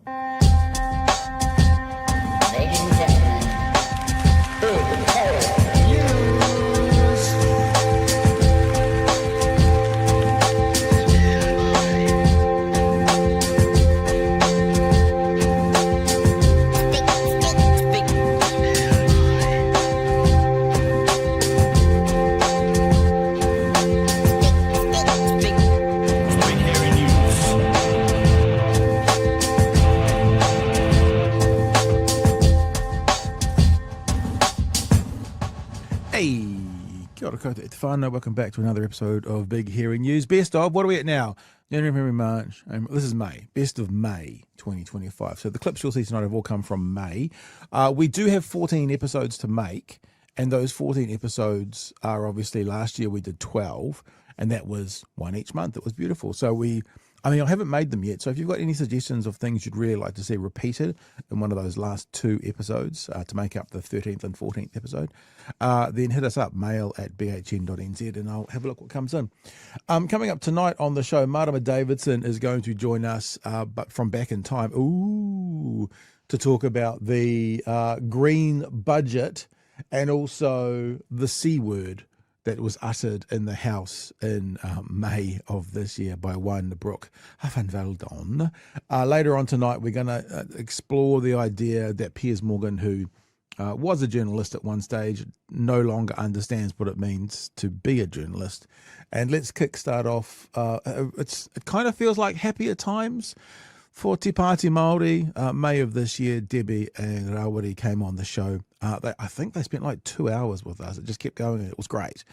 Ladies and gentlemen, big hairy news. Hey, kia ora koutou te whānau. Welcome back to another episode of Big Hairy News. Best of, what are we at now? January, February, March. This is May. Best of May 2025. So the clips you'll see tonight have all come from May. We do have 14 episodes to make, and those 14 episodes are obviously last year we did 12, and that was one each month. It was beautiful. So I haven't made them yet. So if you've got any suggestions of things you'd really like to see repeated in one of those last two episodes to make up the 13th and 14th episode, then hit us up, mail@bhn.nz, and I'll have a look what comes in. Coming up tonight on the show, Marama Davidson is going to join us, but from back in time, to talk about the green budget and also the C word that was uttered in the House in May of this year by one Brooke van Veldon. Later on tonight, we're going to explore the idea that Piers Morgan, who was a journalist at one stage, no longer understands what it means to be a journalist. And let's kickstart off. It kind of feels like happier times for Te Pāti Māori. May of this year, Debbie and Rawiri came on the show. I think they spent like 2 hours with us. It just kept going and it was great.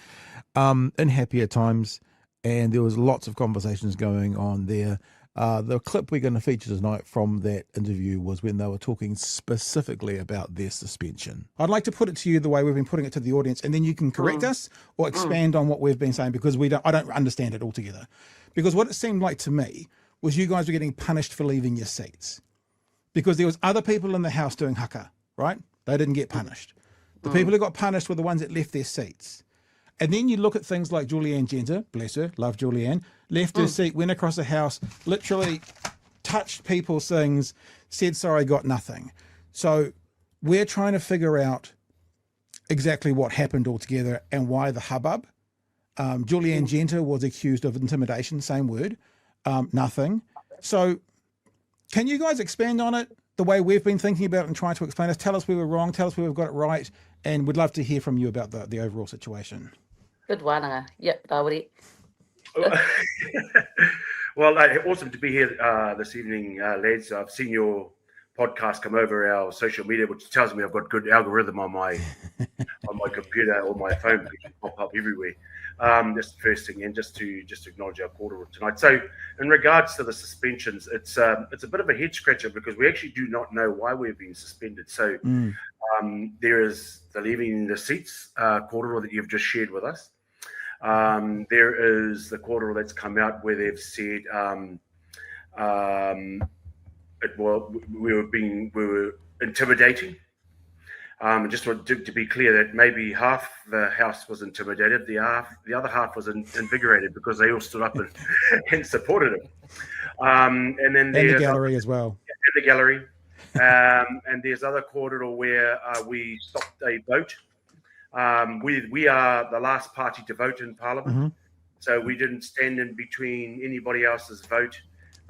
In happier times, and there was lots of conversations going on there. The clip we're going to feature tonight from that interview was when they were talking specifically about their suspension. I'd like to put it to you the way we've been putting it to the audience, and then you can correct us or expand on what we've been saying, because I don't understand it altogether. Because what it seemed like to me was you guys were getting punished for leaving your seats, because there was other people in the House doing haka, right? They didn't get punished. The people who got punished were the ones that left their seats. And then you look at things like Julianne Genter, bless her, love Julianne, left her seat, went across the House, literally touched people's things, said, sorry, got nothing. So we're trying to figure out exactly what happened altogether and why the hubbub. Julianne Genter was accused of intimidation, same word, nothing. So can you guys expand on it the way we've been thinking about it and trying to explain us? Tell us we were wrong, tell us we have got it right, and we'd love to hear from you about the overall situation. Good wānanga. Yep, Rawiri. Well, awesome to be here this evening, lads. I've seen your podcast come over our social media, which tells me I've got good algorithm on my computer or my phone. It pop up everywhere. That's the first thing, and just to acknowledge our quarter tonight. So, in regards to the suspensions, it's a bit of a head scratcher because we actually do not know why we've been suspended. So, there is the leaving the seats quarter that you've just shared with us. There is the quarter that's come out where they've said we were intimidating. Just to be clear that maybe half the House was intimidated, the other half was invigorated because they all stood up and supported him. And then the gallery as well. In the gallery. And there's other corridor where we stopped a vote. We are the last party to vote in Parliament, so we didn't stand in between anybody else's vote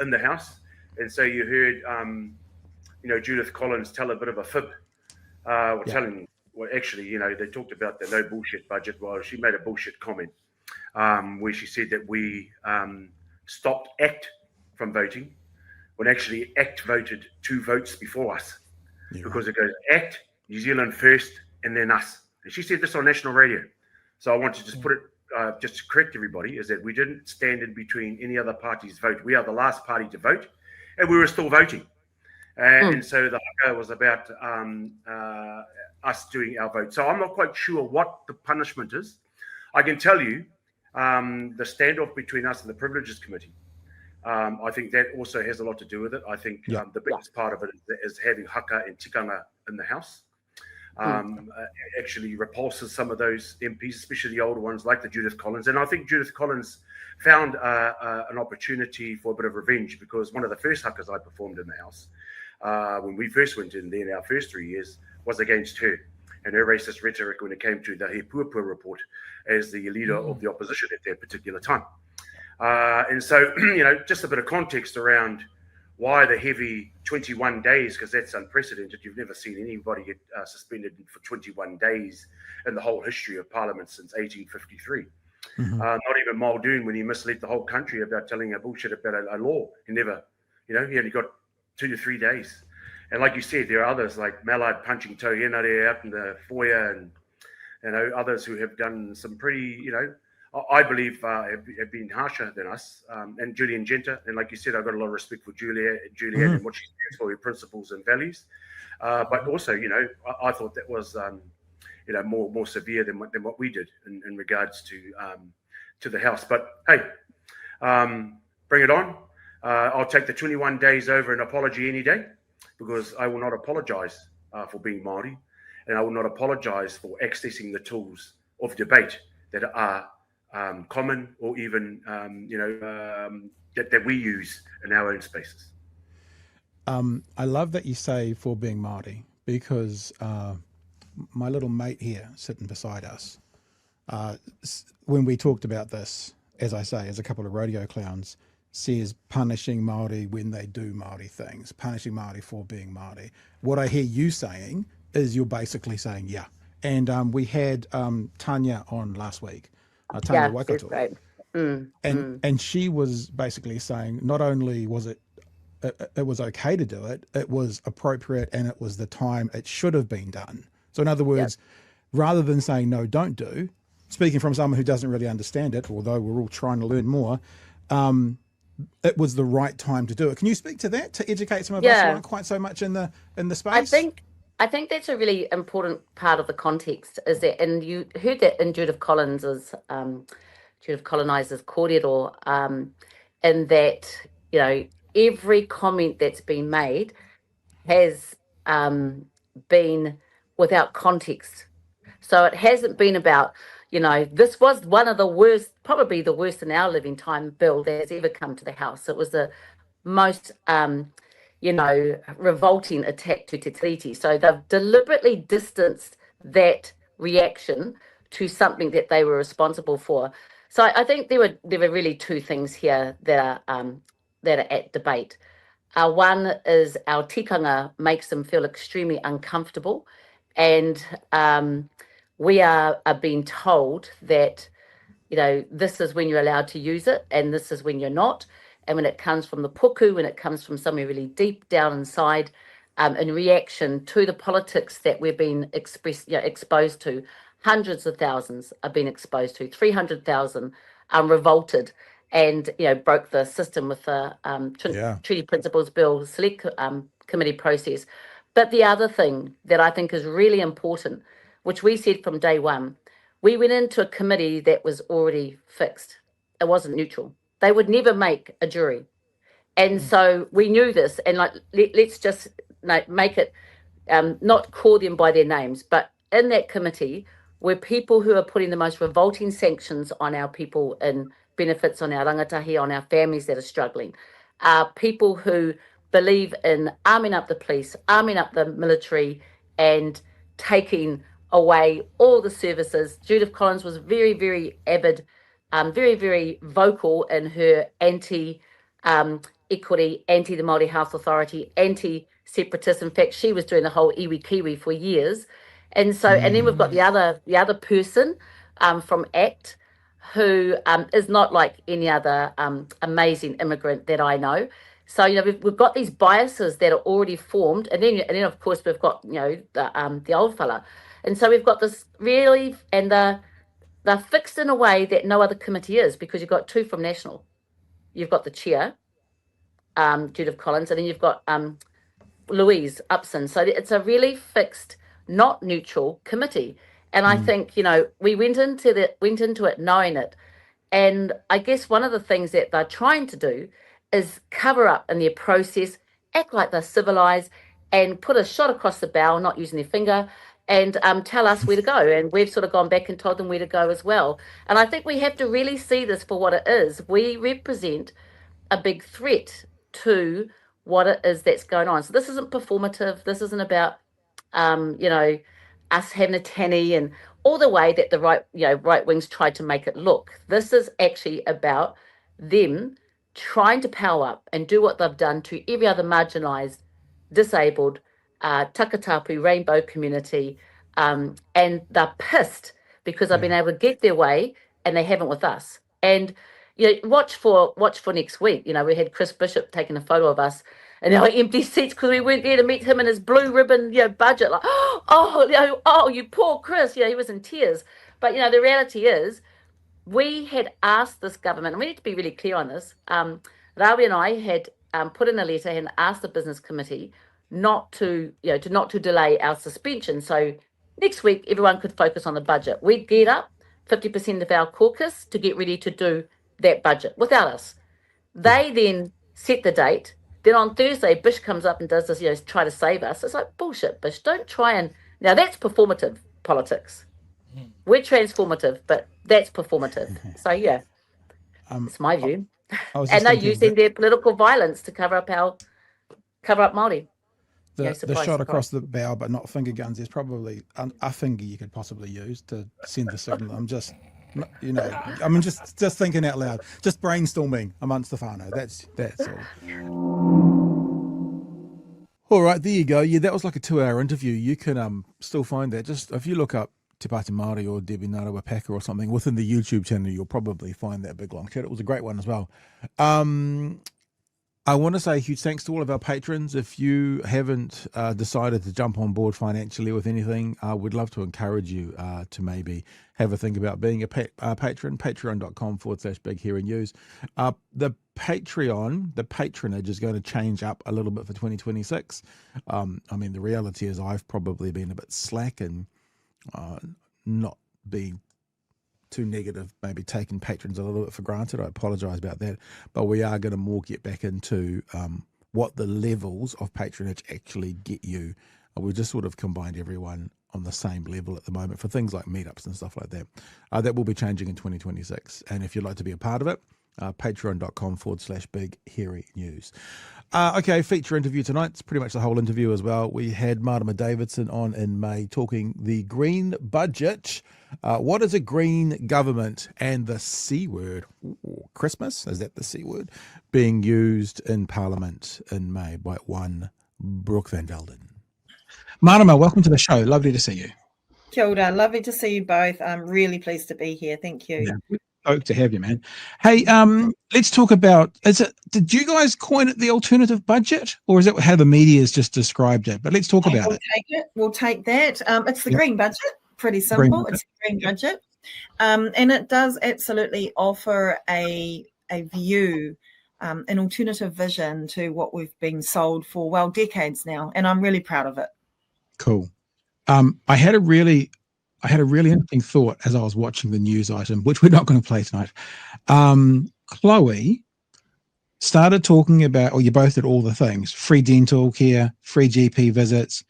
in the House. And so you heard, Judith Collins tell a bit of a fib. Telling, actually, they talked about the no bullshit budget. Well, she made a bullshit comment where she said that we stopped ACT from voting when actually ACT voted 2 votes before us, because it goes ACT, New Zealand first, and then us. And she said this on national radio. So I want to just put it, just to correct everybody, is that we didn't stand in between any other party's vote. We are the last party to vote, and we were still voting. And so the haka was about us doing our vote. So I'm not quite sure what the punishment is. I can tell you the standoff between us and the Privileges Committee. I think that also has a lot to do with it. I think the biggest part of it is having haka and tikanga in the House. Actually repulses some of those MPs, especially the older ones like the Judith Collins. And I think Judith Collins found an opportunity for a bit of revenge, because one of the first hakas I performed in the House, when we first went in there in our first 3 years was against her and her racist rhetoric when it came to the He Puapua report as the leader of the opposition at that particular time. And so, just a bit of context around why the heavy 21 days, because that's unprecedented. You've never seen anybody get suspended for 21 days in the whole history of Parliament since 1853. Not even Muldoon, when he misled the whole country about telling a bullshit about a law. He never, he only got 2 to 3 days. And like you said, there are others like Mallard punching Tau Henare out in the foyer, and others who have done some pretty, I believe have been harsher than us. And Julian Genter, and like you said, I've got a lot of respect for Juliet and what she stands for, her principles and values. But also, I thought that was, more severe than what we did in regards to the House. But hey, bring it on. I'll take the 21 days over an apology any day, because I will not apologise for being Māori, and I will not apologise for accessing the tools of debate that are common or even, that we use in our own spaces. I love that you say for being Māori, because my little mate here sitting beside us, when we talked about this, as I say, as a couple of rodeo clowns, says punishing Māori when they do Māori things, punishing Māori for being Māori. What I hear you saying is you're basically saying, yeah. And we had Tanya on last week, Tanya Waikato. Right. And she was basically saying not only was it was okay to do it, it was appropriate, and it was the time it should have been done. So in other words, rather than saying no, don't do, speaking from someone who doesn't really understand it, although we're all trying to learn more, it was the right time to do it. Can you speak to that, to educate some of us who aren't quite so much in the space? I think that's a really important part of the context, is that, and you heard that in Judith Collins's Judith Colonizer's kōrero, in that every comment that's been made has been without context. So it hasn't been about, this was one of the worst, probably the worst in our living time bill that has ever come to the House. It was the most, revolting attack to Te Tiriti. So they've deliberately distanced that reaction to something that they were responsible for. So I think there were really two things here that are at debate. One is our tikanga makes them feel extremely uncomfortable, and we are being told that, this is when you're allowed to use it, and this is when you're not. And when it comes from the puku, when it comes from somewhere really deep down inside, in reaction to the politics that we're being exposed to, hundreds of thousands are being exposed to, 300,000 revolted and, broke the system with the Treaty Principles Bill Select Committee process. But the other thing that I think is really important, which we said from day one, we went into a committee that was already fixed. It wasn't neutral. They would never make a jury. And so we knew this, and let's just make it, not call them by their names, but in that committee were people who are putting the most revolting sanctions on our people in benefits, on our rangatahi, on our families that are struggling. People who believe in arming up the police, arming up the military, and taking away all the services. Judith Collins was very, very avid, very, very vocal in her anti-equity, anti-the Māori Health Authority, anti-separatist. In fact, she was doing the whole iwi kiwi for years. And so, and then we've got the other person from ACT, who is not like any other amazing immigrant that I know. So, we've got these biases that are already formed, and then of course we've got the old fella, and so we've got this really, and they're fixed in a way that no other committee is, because you've got two from National, you've got the chair, Judith Collins, and then you've got Louise Upson. So it's a really fixed, not neutral committee. And I think, we went into it knowing it. And I guess one of the things that they're trying to do is cover up in their process, act like they're civilized, and put a shot across the bow, not using their finger, and tell us where to go. And we've sort of gone back and told them where to go as well. And I think we have to really see this for what it is. We represent a big threat to what it is that's going on. So this isn't performative. This isn't about, us having a tanny and all the way that the right wings tried to make it look. This is actually about them trying to power up and do what they've done to every other marginalised, disabled, takatapu, rainbow community, and they're pissed because they've been able to get their way and they haven't with us. And watch for next week. We had Chris Bishop taking a photo of us and our empty seats because we weren't there to meet him in his blue ribbon, budget. Like, you poor Chris. He was in tears. But the reality is, we had asked this government, and we need to be really clear on this. Rawiri and I had put in a letter and asked the business committee not to delay our suspension. So next week, everyone could focus on the budget. We'd get up 50% of our caucus to get ready to do that budget without us. They then set the date. Then on Thursday, Bish comes up and does this, try to save us. It's like, bullshit, Bish. Don't try and... Now, that's performative politics. We're transformative, but that's performative. So, it's my view. And they're using their political violence to cover up Māori. The shot across the bow, but not finger guns. There's probably a finger you could possibly use to send the signal. I'm just, just thinking out loud, just brainstorming amongst the whānau. That's all. All right, there you go. Yeah, that was like a 2-hour interview. You can still find that. Just if you look up Te Pāti Māori or Debbie Ngarewa-Packer or something within the YouTube channel, you'll probably find that big long chat. It was a great one as well. I want to say a huge thanks to all of our patrons. If you haven't decided to jump on board financially with anything, we'd love to encourage you to maybe have a think about being a patron, patreon.com/Big Hearing News. The patronage is going to change up a little bit for 2026. The reality is I've probably been a bit slack and not being too negative, maybe taking patrons a little bit for granted. I apologise about that, but we are going to more get back into what the levels of patronage actually get you. We've just sort of combined everyone on the same level at the moment for things like meetups and stuff like that. That will be changing in 2026, and if you'd like to be a part of it, patreon.com/Big Hairy News. Okay, feature interview tonight. It's pretty much the whole interview as well. We had Marama Davidson on in May talking the green budget. What is a green government and the C word, Christmas, is that the C word, being used in Parliament in May by one Brooke Van Velden. Marama, welcome to the show. Lovely to see you. Kia ora. Lovely to see you both. I'm really pleased to be here. Thank you. Yeah. Stoked to have you, man. Hey, let's talk about, did you guys coin it the alternative budget, or is it how the media has just described it? But let's talk about it. We'll take that. It's the green budget. Pretty simple. It's a green budget. And it does absolutely offer a view, an alternative vision to what we've been sold for, decades now. And I'm really proud of it. Cool. I had a really interesting thought as I was watching the news item, which we're not going to play tonight. Chloe started talking about, you both did all the things: free dental care, free GP visits,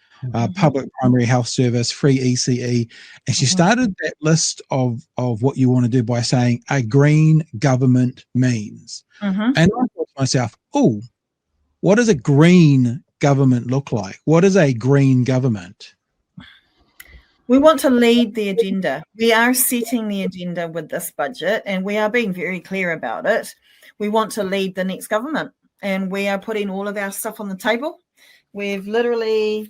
public primary health service, free ECE. And she started that list of what you want to do by saying a green government means. And I thought to myself, what does a green government look like? What is a green government? We want to lead the agenda. We are setting the agenda with this budget, and we are being very clear about it. We want to lead the next government, and we are putting all of our stuff on the table. We've literally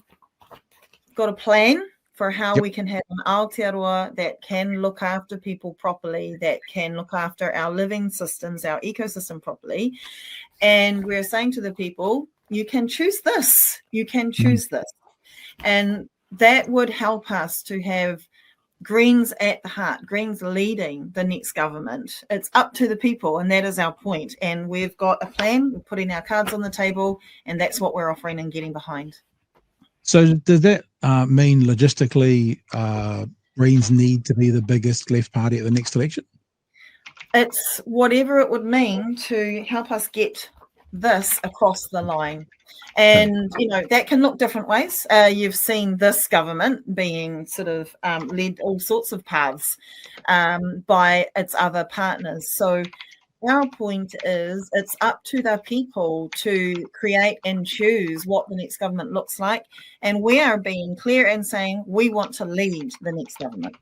got a plan for how we can have an Aotearoa that can look after people properly, that can look after our living systems, our ecosystem properly. And we're saying to the people, you can choose this. You can choose this. And that would help us to have Greens at the heart, Greens leading the next government. It's up to the people, and that is our point. And we've got a plan, we're putting our cards on the table, and that's what we're offering and getting behind. So does that mean logistically Greens need to be the biggest left party at the next election? It's whatever it would mean to help us get this across the line. And, that can look different ways. You've seen this government being sort of led all sorts of paths by its other partners. So our point is it's up to the people to create and choose what the next government looks like. And we are being clear and saying we want to lead the next government.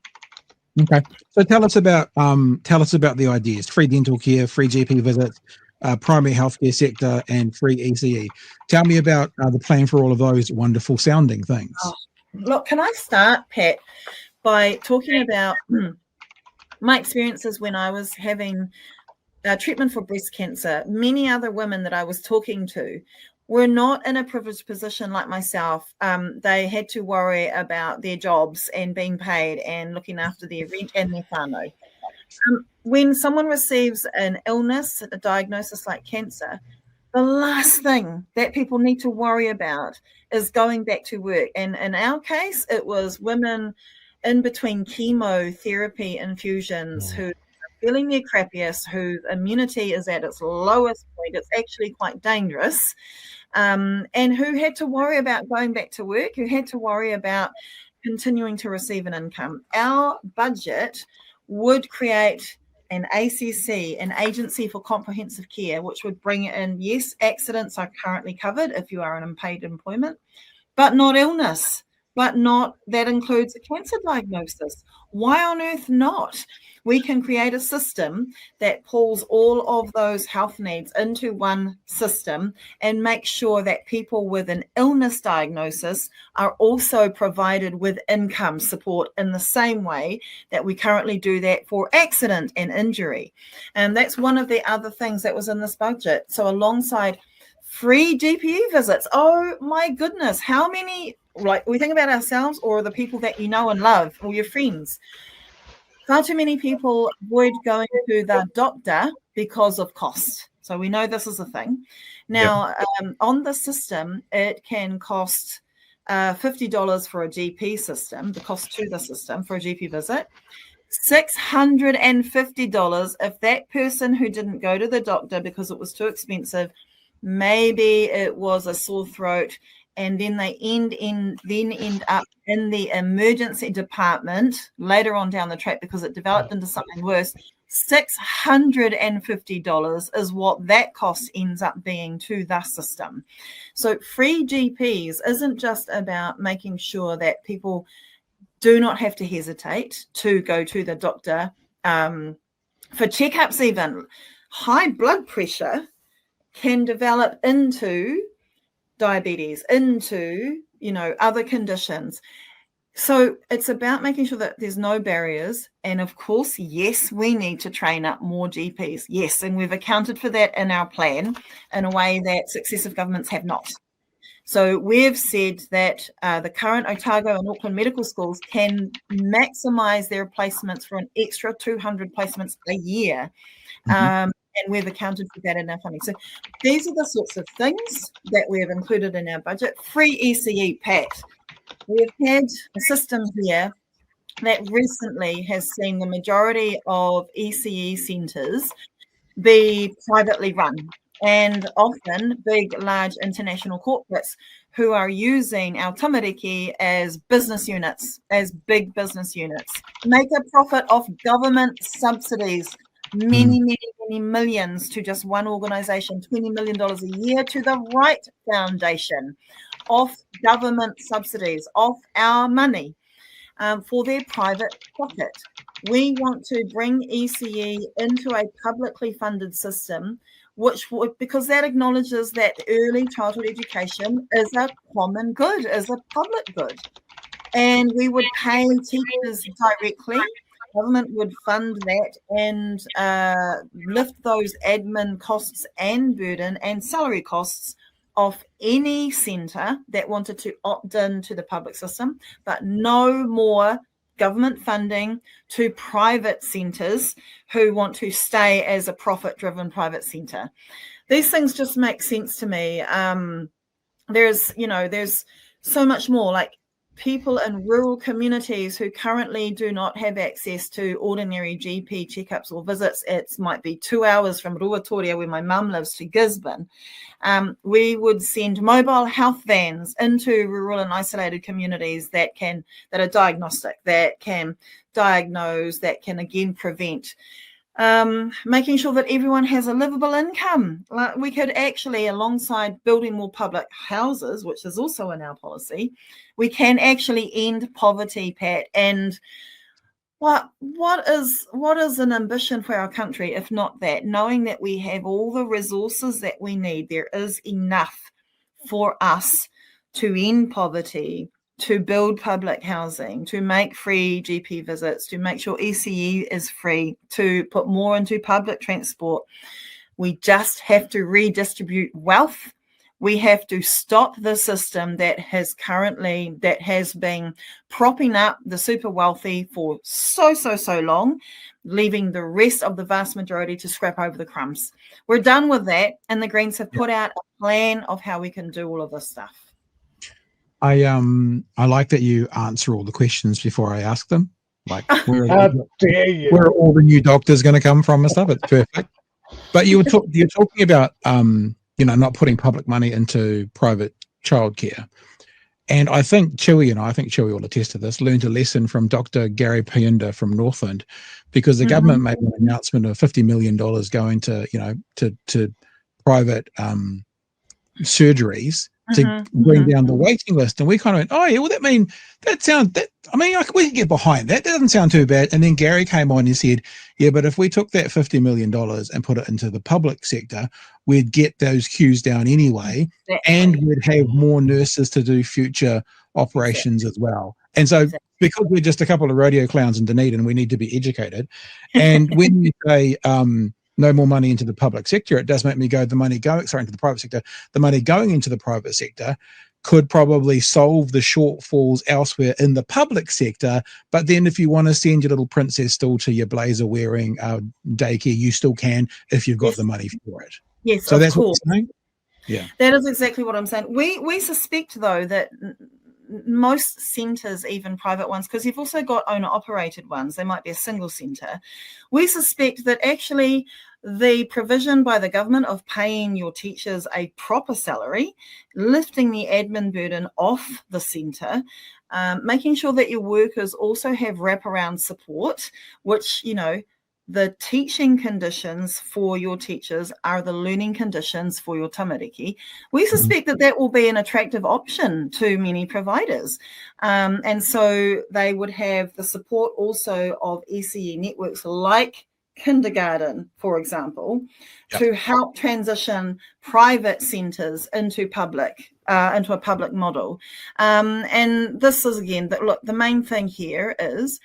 Okay. So tell us about the ideas: free dental care, free GP visits, primary healthcare sector, and free ECE. Tell me about the plan for all of those wonderful sounding things. Oh, look, can I start, Pat, by talking about my experiences when I was having treatment for breast cancer. Many other women that I was talking to were not in a privileged position like myself. They had to worry about their jobs and being paid and looking after their rent and their whānau. When someone receives an illness, a diagnosis like cancer, the last thing that people need to worry about is going back to work. And in our case, it was women in between chemotherapy infusions who feeling their crappiest, whose immunity is at its lowest point. It's actually quite dangerous, and who had to worry about going back to work, who had to worry about continuing to receive an income. Our budget would create an ACC, an Agency for Comprehensive Care, which would bring in, yes, accidents are currently covered if you are in unpaid employment, but not illness, but not, that includes a cancer diagnosis. Why on earth not? We can create a system that pulls all of those health needs into one system and make sure that people with an illness diagnosis are also provided with income support in the same way that we currently do that for accident and injury. And that's one of the other things that was in this budget. So alongside free GP visits, oh my goodness, how many, like we think about ourselves or the people that you know and love or your friends. Far too many people avoid going to the doctor because of cost. So we know this is a thing. Now, on the system, it can cost $50 for a GP system, the cost to the system for a GP visit. $650 if that person who didn't go to the doctor because it was too expensive, maybe it was a sore throat, and then they end up in the emergency department later on down the track because it developed into something worse. $650 is what that cost ends up being to the system. So free GPs isn't just about making sure that people do not have to hesitate to go to the doctor for checkups. Even high blood pressure can develop into diabetes, into, other conditions. So it's about making sure that there's no barriers. And of course, yes, we need to train up more GPs. Yes, and we've accounted for that in our plan in a way that successive governments have not. So we've said that the current Otago and Auckland medical schools can maximise their placements for an extra 200 placements a year. And we've accounted for that in our funding. So these are the sorts of things that we have included in our budget. Free ECE, Pat. We've had a system here that recently has seen the majority of ECE centres be privately run, and often big, large international corporates who are using our tamariki as business units, as big business units, make a profit off government subsidies, many millions to just one organisation, $20 million a year to the Right Foundation, off government subsidies, off our money for their private pocket. We want to bring ECE into a publicly funded system, which would, because that acknowledges that early childhood education is a common good, is a public good. And we would pay teachers directly. Government would fund that and lift those admin costs and burden and salary costs off any centre that wanted to opt in to the public system, but no more government funding to private centres who want to stay as a profit-driven private centre. These things just make sense to me. There's so much more, like people in rural communities who currently do not have access to ordinary GP checkups or visits. It might be 2 hours from Ruatoria, where my mum lives, to Gisborne. We would send mobile health vans into rural and isolated communities that are diagnostic, that can diagnose, that can again prevent. making sure that everyone has a livable income. Like we could actually, alongside building more public houses, which is also in our policy, we can actually end poverty, Pat. And what is an ambition for our country, if not that, knowing that we have all the resources that we need, there is enough for us to end poverty, to build public housing, to make free GP visits, to make sure ECE is free, to put more into public transport. We just have to redistribute wealth. We have to stop the system that has been propping up the super wealthy for so long, leaving the rest of the vast majority to scrap over the crumbs. We're done with that, and the Greens have put out a plan of how we can do all of this stuff. I like that you answer all the questions before I ask them. Like, where are all the new doctors going to come from and stuff? It's perfect. But you're talking about not putting public money into private childcare. And I think Chewy will attest to this, learned a lesson from Dr. Gary Pienda from Northland, because the government made an announcement of $50 million going to private surgeries to bring down the waiting list. And we kind of went, oh yeah, well we can get behind that. That doesn't sound too bad. And then Gary came on and said, yeah, but if we took that $50 million and put it into the public sector, we'd get those queues down anyway, and we'd have more nurses to do future operations as well. And so because we're just a couple of rodeo clowns in Dunedin, we need to be educated. And when you say no more money into the public sector, it does make me go, the money going into the private sector, the money going into the private sector could probably solve the shortfalls elsewhere in the public sector. But then if you want to send your little princess still to your blazer wearing daycare, you still can if you've got the money for it. Yes, so that's course. What you're saying? Yeah. That is exactly what I'm saying. We suspect, though, that most centres, even private ones, because you've also got owner-operated ones, they might be a single centre. We suspect that actually the provision by the government of paying your teachers a proper salary, lifting the admin burden off the centre, making sure that your workers also have wraparound support, which, the teaching conditions for your teachers are the learning conditions for your tamariki. We suspect that will be an attractive option to many providers. And so they would have the support also of ECE networks like kindergarten, for example, to help transition private centres into a public model. And this is, again, the main thing here is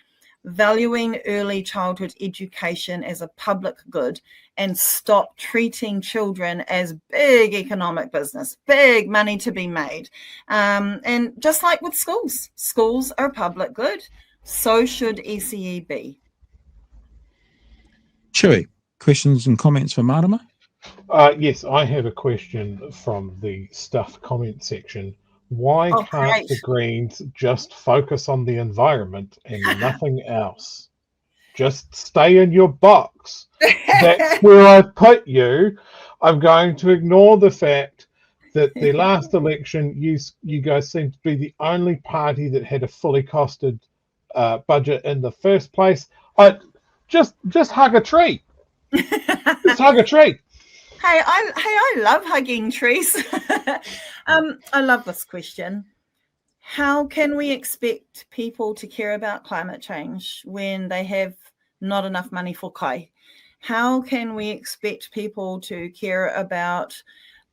valuing early childhood education as a public good and stop treating children as big economic business, big money to be made. And just like with schools are public good, so should ECE be. Chewy, questions and comments for Marama? Yes, I have a question from the stuff comment section. Why can't the Greens just focus on the environment and nothing else? Just stay in your box. That's where I put you. I'm going to ignore the fact that the last election, you guys seem to be the only party that had a fully costed budget in the first place. Just hug a tree. Just hug a tree. Hey, I love hugging trees. I love this question. How can we expect people to care about climate change when they have not enough money for kai? How can we expect people to care about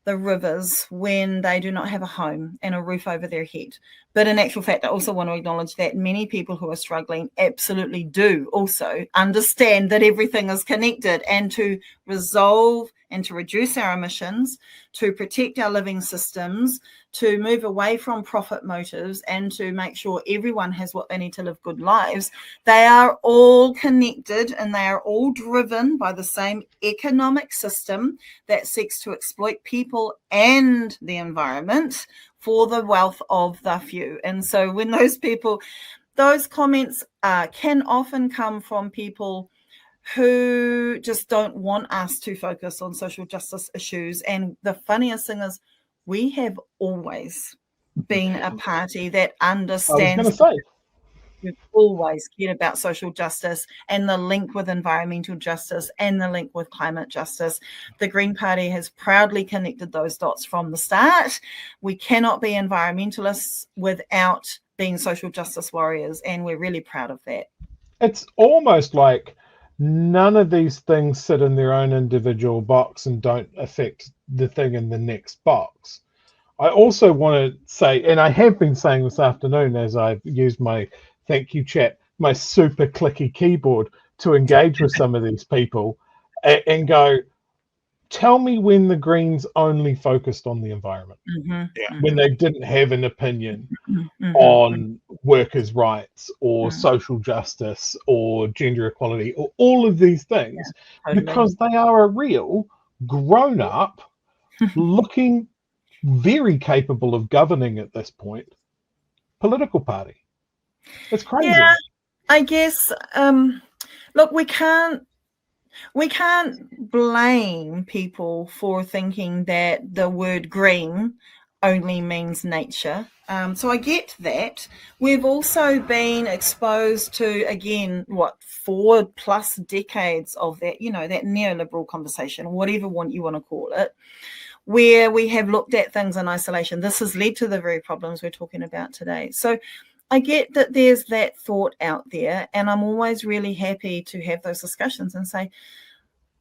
the rivers when they do not have a home and a roof over their head? But in actual fact, I also want to acknowledge that many people who are struggling absolutely do also understand that everything is connected, and to resolve and to reduce our emissions, to protect our living systems, to move away from profit motives, and to make sure everyone has what they need to live good lives. They are all connected, and they are all driven by the same economic system that seeks to exploit people and the environment for the wealth of the few. And so when those comments can often come from people who just don't want us to focus on social justice issues. And the funniest thing is, we have always been a party that understands We've always cared about social justice and the link with environmental justice and the link with climate justice. The Green Party has proudly connected those dots from the start. We cannot be environmentalists without being social justice warriors, and we're really proud of that. It's almost like none of these things sit in their own individual box and don't affect the thing in the next box. I also want to say, and I have been saying this afternoon as I've used my thank you chat, my super clicky keyboard to engage with some of these people and go, tell me when the Greens only focused on the environment, when they didn't have an opinion on workers' rights or social justice or gender equality or all of these things, because they are a real grown-up, looking very capable of governing at this point, political party. It's crazy. Yeah, I guess, look, we can't blame people for thinking that the word green only means nature. So I get that. We've also been exposed to, again, 4+ decades of that, that neoliberal conversation, whatever you want to call it, where we have looked at things in isolation. This has led to the very problems we're talking about today. So I get that there's that thought out there, and I'm always really happy to have those discussions and say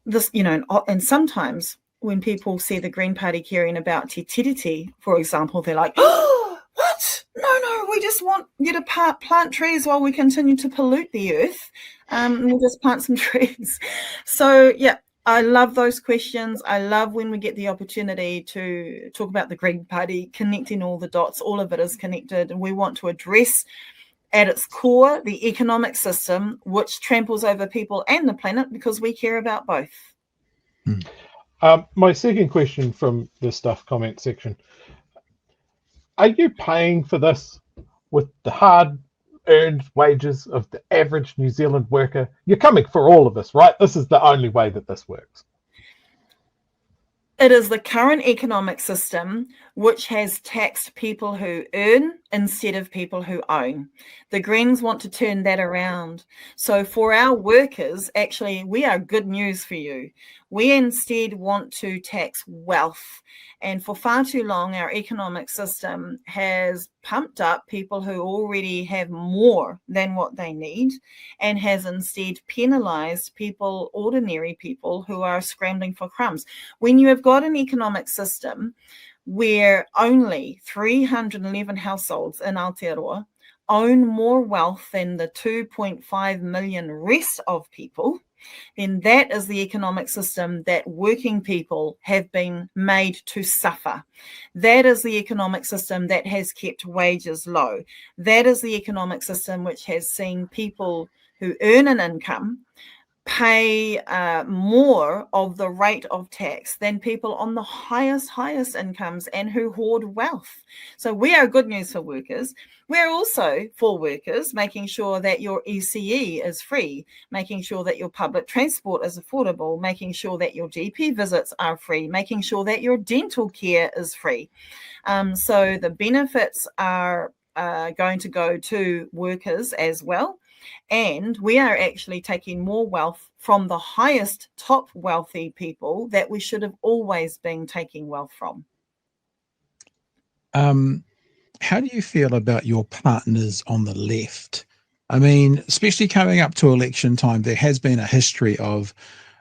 this, and sometimes when people see the Green Party caring about te tiriti, for example, they're like, oh, what? No, we just want you to plant trees while we continue to pollute the earth. We'll just plant some trees. So, yeah, I love those questions. I love when we get the opportunity to talk about the Green Party, connecting all the dots. All of it is connected, and we want to address at its core the economic system, which tramples over people and the planet, because we care about both. My second question from the stuff comment section: are you paying for this with the hard-earned wages of the average New Zealand worker? You're coming for all of us, right? This is the only way that this works. It is the current economic system which has taxed people who earn instead of people who own. The Greens want to turn that around. So for our workers, actually, we are good news for you. We instead want to tax wealth. And for far too long, our economic system has pumped up people who already have more than what they need, and has instead penalized people, ordinary people, who are scrambling for crumbs. When you have got an economic system where only 311 households in Aotearoa own more wealth than the 2.5 million rest of people, then that is the economic system that working people have been made to suffer. That is the economic system that has kept wages low. That is the economic system which has seen people who earn an income pay more of the rate of tax than people on the highest incomes and who hoard wealth. So we are good news for workers. We're also for workers making sure that your ECE is free, making sure that your public transport is affordable, making sure that your GP visits are free, making sure that your dental care is free. So the benefits are going to go to workers as well. And we are actually taking more wealth from the highest top wealthy people that we should have always been taking wealth from. How do you feel about your partners on the left? I mean, especially coming up to election time, there has been a history of,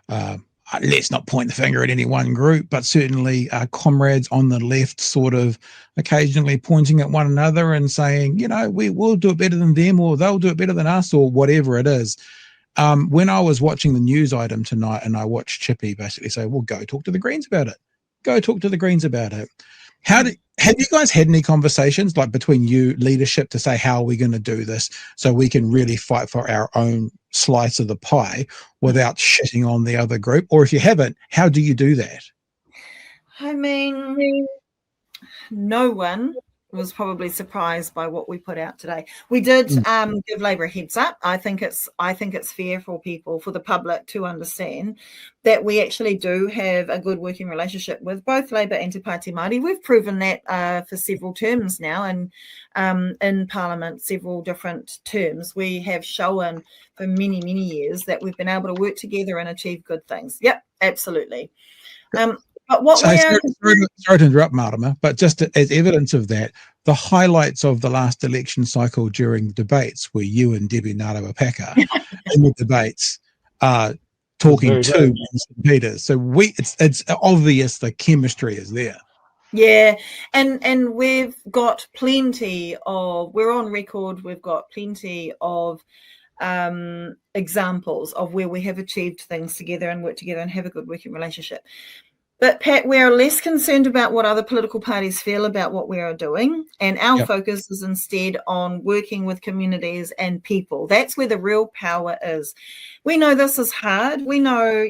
let's not point the finger at any one group, but certainly comrades on the left sort of occasionally pointing at one another and saying, we will do it better than them, or they'll do it better than us, or whatever it is. When I was watching the news item tonight, and I watched Chippy basically say, well, go talk to the Greens about it. Go talk to the Greens about it. Have you guys had any conversations like between you leadership to say, how are we going to do this so we can really fight for our own slice of the pie without shitting on the other group? Or if you haven't, how do you do that? I mean, no one was probably surprised by what we put out today. We did give Labor a heads up. I think it's fair for people, for the public, to understand that we actually do have a good working relationship with both Labor and Te Pāti Māori. We've proven that for several terms now, and in Parliament, several different terms. We have shown for many, many years that we've been able to work together and achieve good things. Yep, absolutely. But what sorry to interrupt, Marama, but just as evidence of that, the highlights of the last election cycle during debates were you and Debbie Ngarewa-Packer in the debates talking to Winston Peters. So it's obvious the chemistry is there. Yeah, and we've got plenty of, we're on record, we've got plenty of examples of where we have achieved things together and worked together and have a good working relationship. But Pat, we're less concerned about what other political parties feel about what we are doing, and our focus is instead on working with communities and people. That's where the real power is. We know this is hard. We know,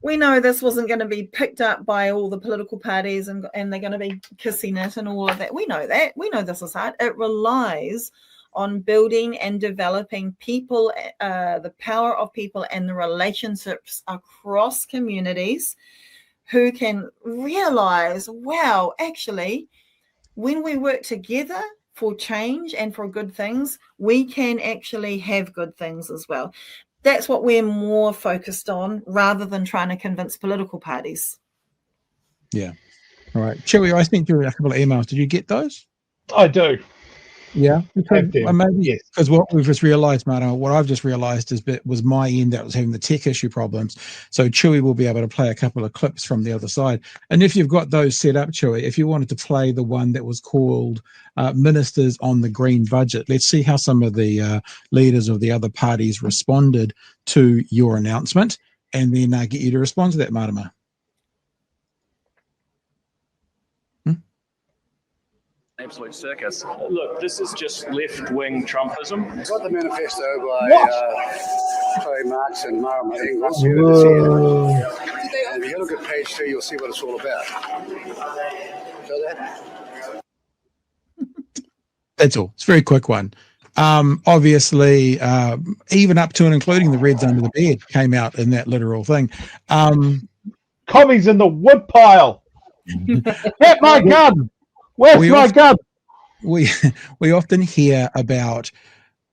we know this wasn't going to be picked up by all the political parties and they're going to be kissing it and all of that. We know that. We know this is hard. It relies on building and developing people, the power of people and the relationships across communities who can realize, wow, actually, when we work together for change and for good things, we can actually have good things as well. That's what we're more focused on rather than trying to convince political parties. Yeah. All right. Chewy, I sent you a couple of emails. Did you get those? I do. Yeah, maybe yes. Because what we've just realised, Marta, what I've just realised is that was my end that was having the tech issue problems. So Chewy will be able to play a couple of clips from the other side. And if you've got those set up, Chewy, if you wanted to play the one that was called Ministers on the Green Budget, let's see how some of the leaders of the other parties responded to your announcement, and then get you to respond to that, Marama. Absolute circus. Look, this is just left-wing Trumpism. I've got the manifesto by Marx and Marama Engels. Here it is here. And if you look at page 2, you'll see what it's all about. Show that? That's all. It's a very quick one. Obviously, even up to and including the Reds under the bed came out in that literal thing. Commies in the woodpile. Get my gun. Where's my gun? We often hear about,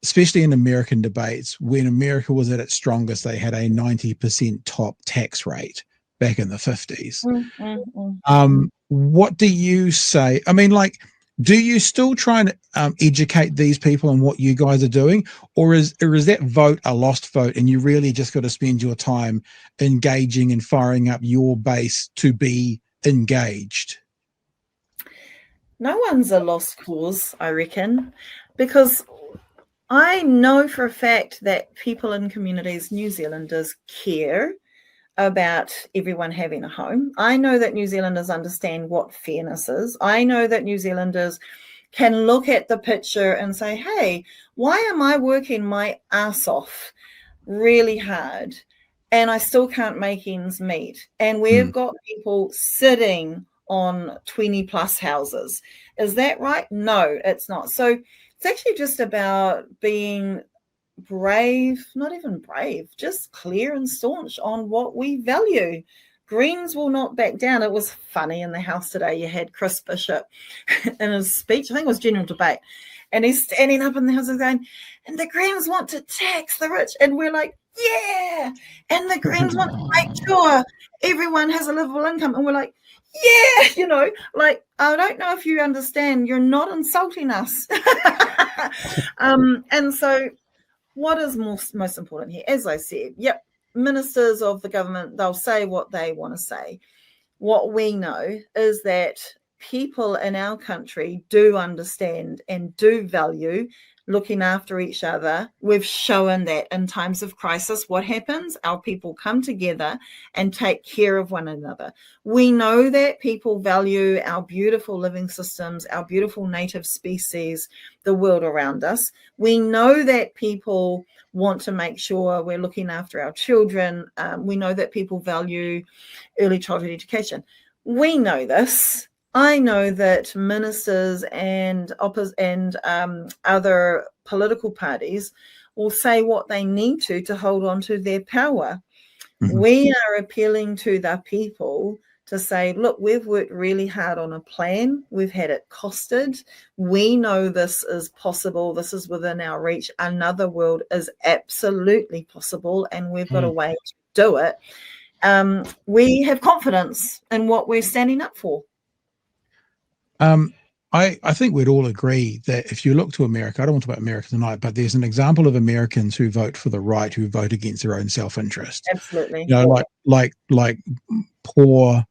especially in American debates, when America was at its strongest, they had a 90% top tax rate back in the 50s. What do you say? I mean, like, do you still try and educate these people on what you guys are doing, or is that vote a lost vote and you really just got to spend your time engaging and firing up your base to be engaged? No one's a lost cause, I reckon, because I know for a fact that people in communities, New Zealanders, care about everyone having a home. I know that New Zealanders understand what fairness is. I know that New Zealanders can look at the picture and say, hey, why am I working my ass off really hard and I still can't make ends meet? And we've got people sitting on 20 plus houses. Is that right? No, it's not. So it's actually just about being brave, not even brave, just clear and staunch on what we value. Greens will not back down. It was funny in the House today. You had Chris Bishop in his speech, I think it was general debate, and he's standing up in the House and going, and the Greens want to tax the rich. And we're like, yeah. And the Greens want to make sure everyone has a livable income. And we're like, yeah, like, I don't know if you understand, you're not insulting us. And so what is most important here? As I said, ministers of the government, they'll say what they want to say. What we know is that people in our country do understand and do value looking after each other. We've shown that in times of crisis, what happens? Our people come together and take care of one another. We know that people value our beautiful living systems, our beautiful native species, the world around us. We know that people want to make sure we're looking after our children. We know that people value early childhood education. We know this. I know that ministers and other political parties will say what they need to hold on to their power. Mhm. We are appealing to the people to say, look, we've worked really hard on a plan. We've had it costed. We know this is possible. This is within our reach. Another world is absolutely possible, and we've got a way to do it. We have confidence in what we're standing up for. I think we'd all agree that if you look to America, I don't want to talk about America tonight, but there's an example of Americans who vote for the right, who vote against their own self-interest. Absolutely. You know, like poor,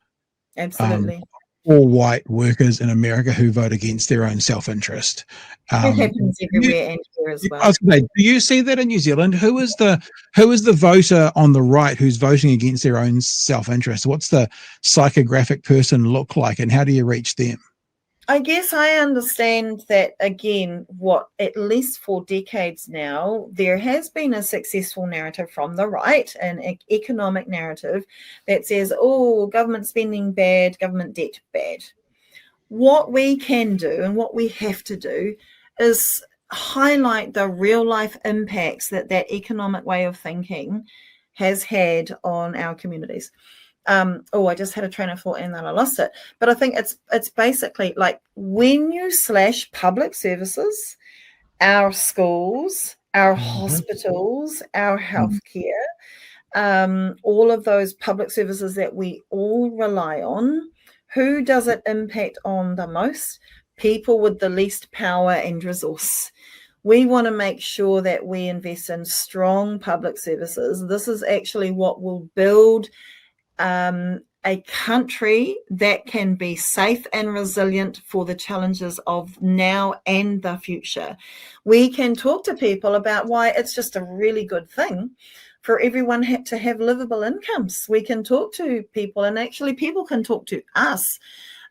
Absolutely. poor white workers in America who vote against their own self-interest. It happens everywhere and here as well. I was gonna say, do you see that in New Zealand? Who is the voter on the right who's voting against their own self-interest? What's the psychographic person look like, and how do you reach them? I guess I understand that, again, at least for decades now, there has been a successful narrative from the right, an economic narrative that says, oh, government spending bad, government debt bad. What we can do and what we have to do is highlight the real life impacts that economic way of thinking has had on our communities. I just had a train of thought and then I lost it. But I think it's basically like when you slash public services, our schools, our hospitals, our healthcare, all of those public services that we all rely on, who does it impact on the most? People with the least power and resource. We want to make sure that we invest in strong public services. This is actually what will build a country that can be safe and resilient for the challenges of now and the future. We can talk to people about why it's just a really good thing for everyone to have livable incomes. We can talk to people, and actually people can talk to us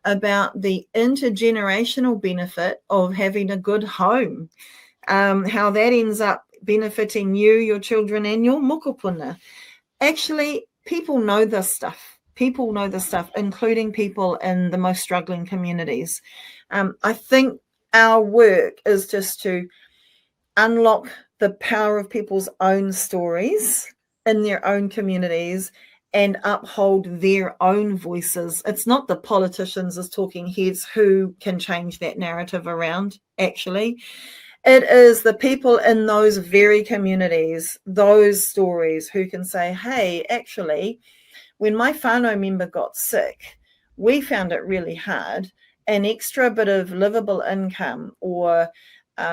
about the intergenerational benefit of having a good home, how that ends up benefiting you, your children, and your mokopuna. Actually, people know this stuff. People know this stuff, including people in the most struggling communities. I think our work is just to unlock the power of people's own stories in their own communities and uphold their own voices. It's not the politicians as talking heads who can change that narrative around, actually. It is the people in those very communities, those stories, who can say, hey, actually, when my whānau member got sick, we found it really hard. An extra bit of livable income or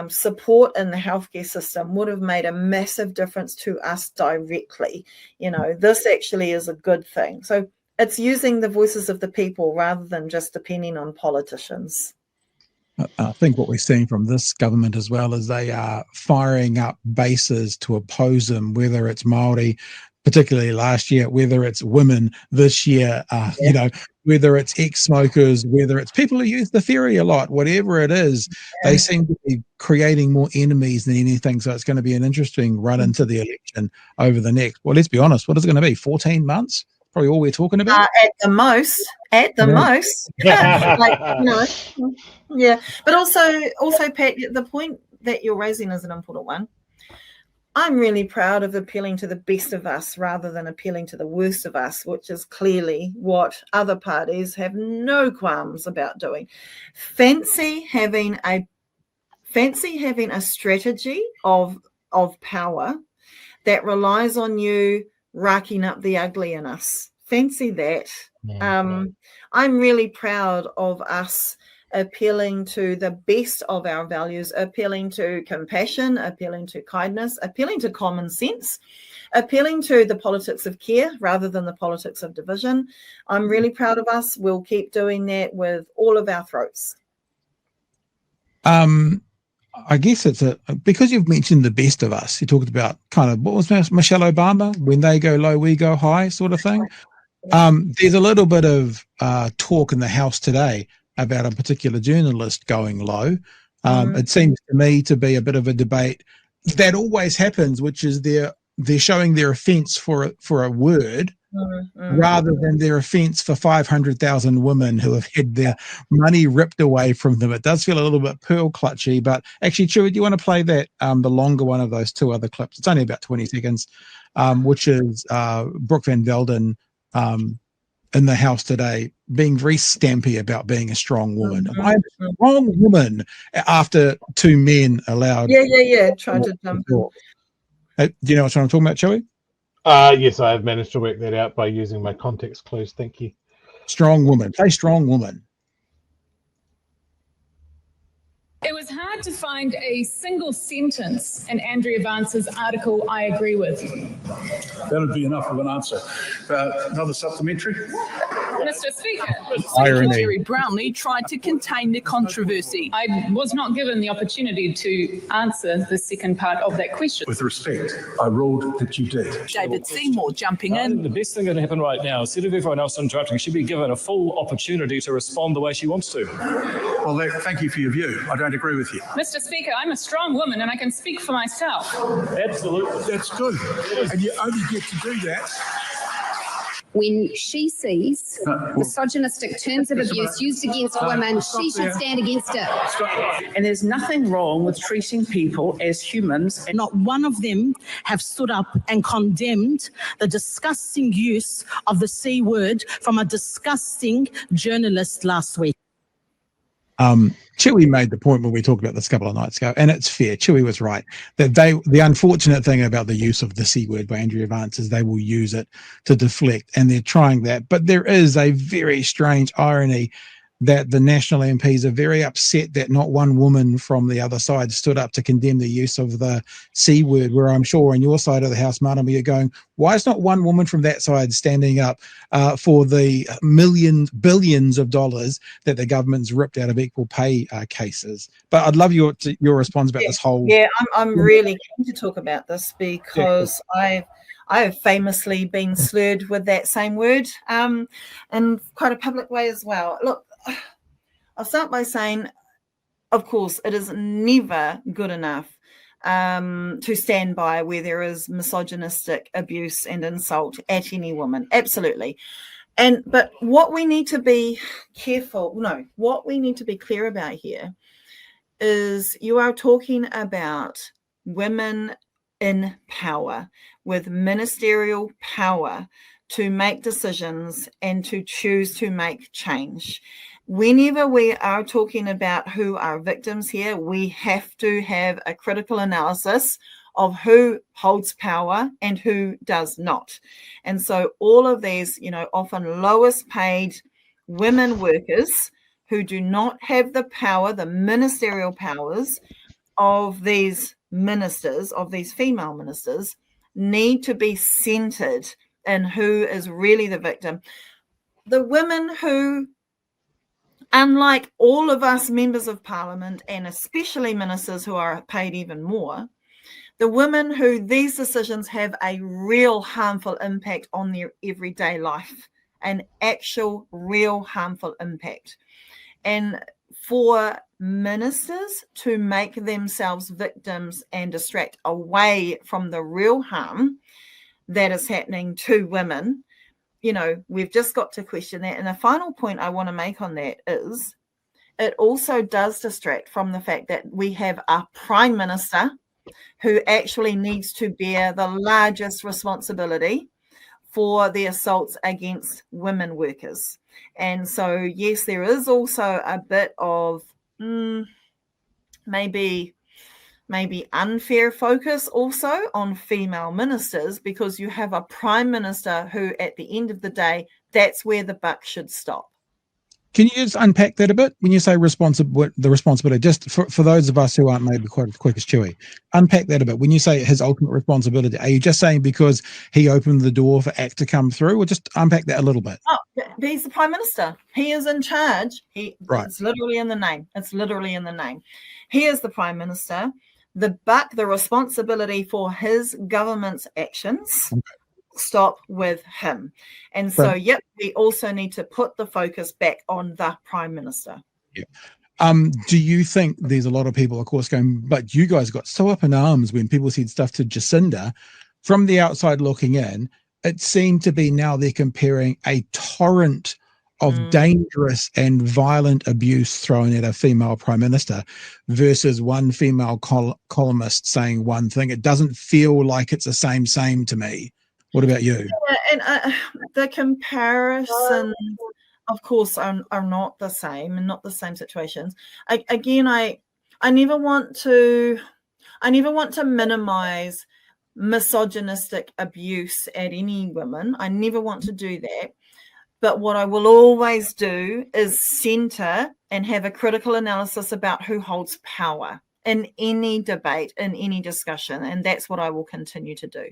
support in the healthcare system would have made a massive difference to us directly. You know, this actually is a good thing. So it's using the voices of the people rather than just depending on politicians. I think what we're seeing from this government as well is they are firing up bases to oppose them, whether it's Māori, particularly last year, whether it's women this year, you know, whether it's ex-smokers, whether it's people who use the ferry a lot, whatever it is, they seem to be creating more enemies than anything. So it's going to be an interesting run into the election over the next, well, let's be honest, what is it going to be, 14 months? Probably all we're talking about. At the most. Like, you know, yeah. But also, Pat, the point that you're raising is an important one. I'm really proud of appealing to the best of us rather than appealing to the worst of us, which is clearly what other parties have no qualms about doing. Fancy having a strategy of power that relies on you racking up the ugly in us. Fancy that. I'm really proud of us appealing to the best of our values, appealing to compassion, appealing to kindness, appealing to common sense, appealing to the politics of care rather than the politics of division. I'm really proud of us. We'll keep doing that with all of our throats. I guess it's because you've mentioned the best of us. You talked about kind of, what was Michelle Obama, when they go low, we go high sort of thing. There's a little bit of talk in the House today about a particular journalist going low. It seems to me to be a bit of a debate that always happens, which is they're showing their offence for a word, rather than their offence for 500,000 women who have had their money ripped away from them. It does feel a little bit pearl clutchy, but actually, Chewy, do you want to play that, the longer one of those two other clips? It's only about 20 seconds, which is Brooke Van Velden in the House today being very stampy about being a strong woman. I'm a strong woman after two men allowed. Yeah. Tried to jump in. Do you know what I'm talking about, Chewy? Yes, I have managed to work that out by using my context clues. Thank you. Strong woman. Play strong woman. It was hard to find a single sentence in Andrea Vance's article I agree with. That would be enough of an answer. Another supplementary? Mr. Speaker, Secretary Brownlee tried to contain the controversy. I was not given the opportunity to answer the second part of that question. With respect, I ruled that you did. David Seymour jumping in. The best thing that can happen right now, instead of everyone else interrupting, she should be given a full opportunity to respond the way she wants to. Well, thank you for your view. I don't agree with you. Mr. Speaker, I'm a strong woman and I can speak for myself. Absolutely. That's good. And you only get to do that when she sees misogynistic terms of abuse used against women, she should stand against it. And there's nothing wrong with treating people as humans. Not one of them have stood up and condemned the disgusting use of the C word from a disgusting journalist last week. Chewy made the point when we talked about this a couple of nights ago, and it's fair. Chewy was right that the unfortunate thing about the use of the C word by Andrea Vance is they will use it to deflect, and they're trying that. But there is a very strange irony that the National MPs are very upset that not one woman from the other side stood up to condemn the use of the C word, where I'm sure on your side of the house, Marama, you're going, why is not one woman from that side standing up for the billions of dollars that the government's ripped out of equal pay cases? But I'd love your response about this whole... Yeah, I'm really keen to talk about this because I have famously been slurred with that same word in quite a public way as well. Look, I'll start by saying, of course, it is never good enough to stand by where there is misogynistic abuse and insult at any woman. Absolutely. But what we need to be what we need to be clear about here is you are talking about women in power with ministerial power to make decisions and to choose to make change. Whenever we are talking about who are victims here, we have to have a critical analysis of who holds power and who does not. And so all of these, often lowest paid women workers who do not have the power, the ministerial powers of these ministers, of these female ministers, need to be centered in who is really the victim. The women who, unlike all of us members of parliament, and especially ministers who are paid even more, the women who these decisions have a real harmful impact on their everyday life, an actual real harmful impact. And for ministers to make themselves victims and distract away from the real harm that is happening to women, we've just got to question that. And the final point I want to make on that is it also does distract from the fact that we have a prime minister who actually needs to bear the largest responsibility for the assaults against women workers. And so, yes, there is also a bit of maybe unfair focus also on female ministers, because you have a prime minister who, at the end of the day, that's where the buck should stop. Can you just unpack that a bit when you say the responsibility, just for those of us who aren't maybe quite as quick as Chewy? Unpack that a bit. When you say his ultimate responsibility, are you just saying because he opened the door for ACT to come through, or just unpack that a little bit? Oh, he's the prime minister. He is in charge. Right. It's literally in the name. It's literally in the name. He is the prime minister. The responsibility for his government's actions stop with him. And so, we also need to put the focus back on the prime minister. Yeah. Do you think there's a lot of people, of course, going, but you guys got so up in arms when people said stuff to Jacinda from the outside looking in? it seemed to be now they're comparing a torrent of dangerous and violent abuse thrown at a female prime minister versus one female columnist saying one thing. It doesn't feel like it's the same to me. What about you? Yeah, and the comparisons, of course, are not the same and not the same situations. I never want to minimize misogynistic abuse at any women. I never want to do that. But what I will always do is center and have a critical analysis about who holds power in any debate, in any discussion. And that's what I will continue to do.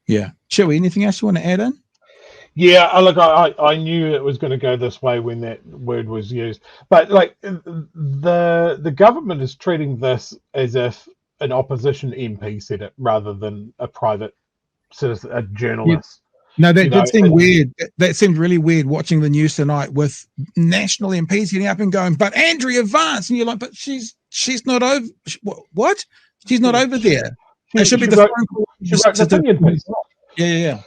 Yeah. Chewy, anything else you want to add in? Yeah, look, I knew it was going to go this way when that word was used. But like the government is treating this as if an opposition MP said it rather than a private citizen, a journalist. No, that did seem weird. That seemed really weird watching the news tonight with national MPs getting up and going, but Andrea Vance, and you're like, but she's not over. What? She's not over there. It should be the phone call. She wrote an opinion piece. Yeah.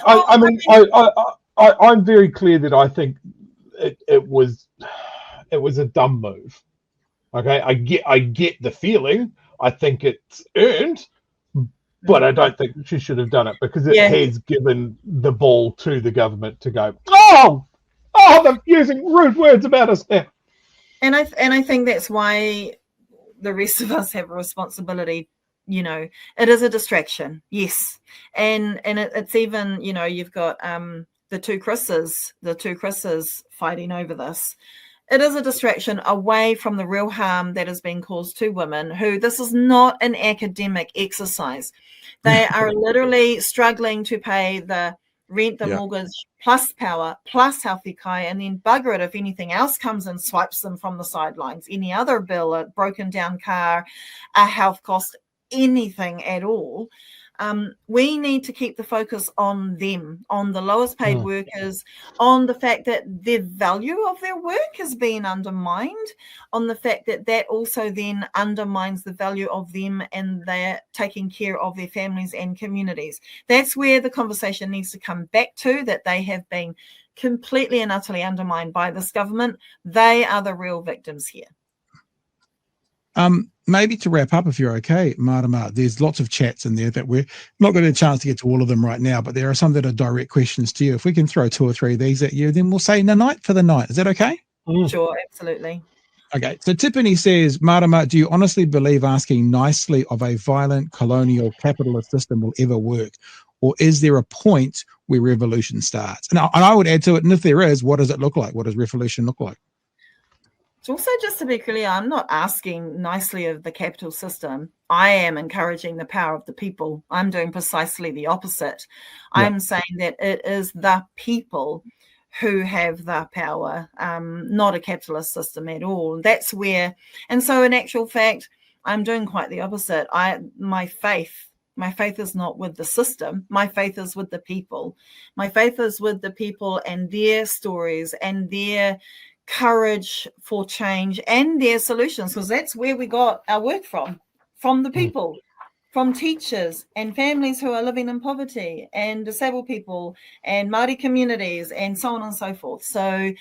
I mean, I'm very clear that I think it was a dumb move. Okay, I get the feeling. I think it's earned. But I don't think she should have done it because it has given the ball to the government to go, they're using rude words about us now. And I think that's why the rest of us have a responsibility. You know, it is a distraction, yes, and it's even, you know, you've got the two Chris's fighting over this. It is a distraction away from the real harm that has been caused to women who, this is not an academic exercise. They are literally struggling to pay the rent, the mortgage, plus power, plus healthy kai, and then bugger it if anything else comes and swipes them from the sidelines. Any other bill, a broken down car, a health cost, anything at all. We need to keep the focus on them, on the lowest paid workers, on the fact that the value of their work has been undermined, on the fact that that also then undermines the value of them and they're taking care of their families and communities. That's where the conversation needs to come back to, that they have been completely and utterly undermined by this government. They are the real victims here. Maybe to wrap up, if you're okay, Marama, there's lots of chats in there that we're not going to get a chance to get to all of them right now, but there are some that are direct questions to you. If we can throw 2 or 3 of these at you, then we'll say night for the night. Is that okay? Sure, absolutely. Okay, so Tiffany says, Marama, do you honestly believe asking nicely of a violent colonial capitalist system will ever work? Or is there a point where revolution starts? And I would add to it, and if there is, what does it look like? What does revolution look like? Also, just to be clear, I'm not asking nicely of the capital system. I am encouraging the power of the people. I'm doing precisely the opposite. Yeah. I'm saying that it is the people who have the power, not a capitalist system at all. That's where, and so in actual fact, I'm doing quite the opposite. My faith is not with the system. My faith is with the people. My faith is with the people and their stories and their courage for change and their solutions, because that's where we got our work from the people, from teachers and families who are living in poverty and disabled people and Māori communities and so on and so forth. So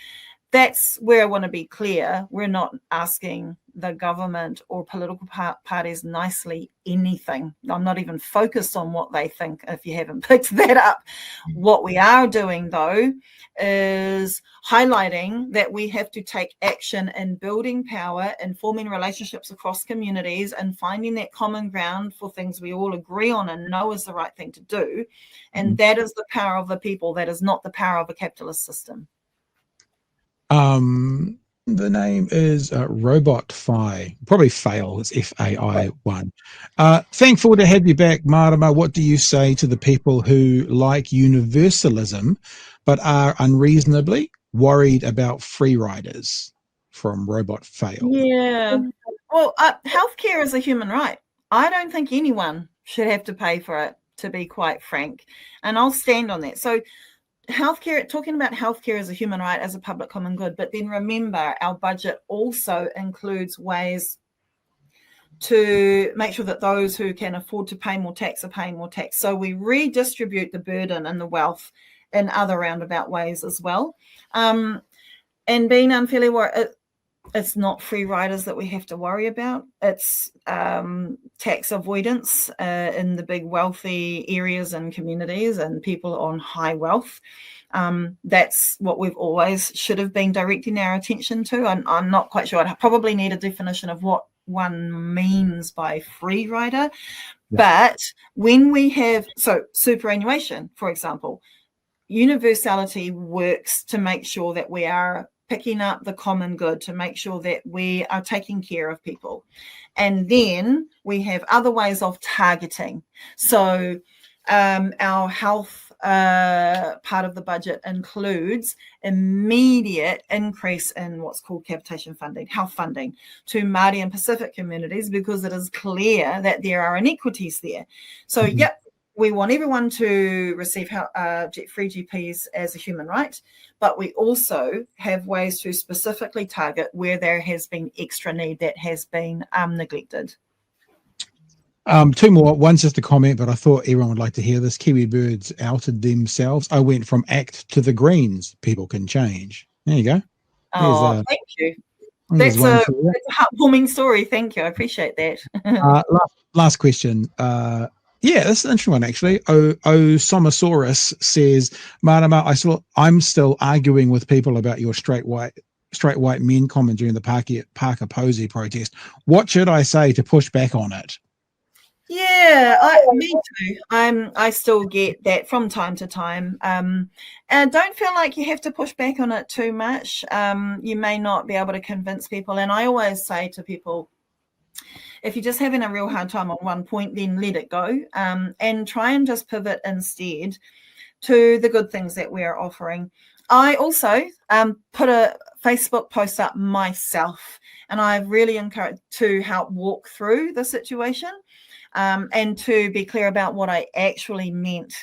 that's where I want to be clear. We're not asking the government or political parties nicely anything. I'm not even focused on what they think, if you haven't picked that up. What we are doing, though, is highlighting that we have to take action in building power and forming relationships across communities and finding that common ground for things we all agree on and know is the right thing to do. And that is the power of the people. That is not the power of a capitalist system. The name is Robot Fi, probably fail. It's FAI1. Thankful to have you back, Marama. What do you say to the people who like universalism but are unreasonably worried about free riders? From Robot Fail. Yeah. Well, healthcare is a human right. I don't think anyone should have to pay for it, to be quite frank. And I'll stand on that. So healthcare, talking about healthcare as a human right, as a public common good, but then remember our budget also includes ways to make sure that those who can afford to pay more tax are paying more tax. So we redistribute the burden and the wealth in other roundabout ways as well. And being unfairly worried, it's not free riders that we have to worry about. It's tax avoidance in the big wealthy areas and communities and people on high wealth. That's what we've always should have been directing our attention to. I'm not quite sure. I probably need a definition of what one means by free rider. Yeah. But when we have, so superannuation, for example, universality works to make sure that we are picking up the common good, to make sure that we are taking care of people. And then we have other ways of targeting. So our health part of the budget includes immediate increase in what's called capitation funding, health funding to Māori and Pacific communities, because it is clear that there are inequities there. So, yep, we want everyone to receive free GPs as a human right, but we also have ways to specifically target where there has been extra need that has been neglected. Two more. One's just a comment, but I thought everyone would like to hear this. Kiwi Birds outed themselves. I went from ACT to the Greens. People can change. There you go. Oh, thank you. That's a heartwarming story. Thank you. I appreciate that. Last question. Yeah, this is an interesting one, actually. Somosaurus says, Marama, I'm still arguing with people about your straight white men comment during the Parker Posey protest. What should I say to push back on it? Yeah, me too. I still get that from time to time. And I don't feel like you have to push back on it too much. You may not be able to convince people. And I always say to people, if you're just having a real hard time on one point, then let it go, and try and just pivot instead to the good things that we're offering. I also put a Facebook post up myself, and I've really encouraged to help walk through the situation. And to be clear about what I actually meant,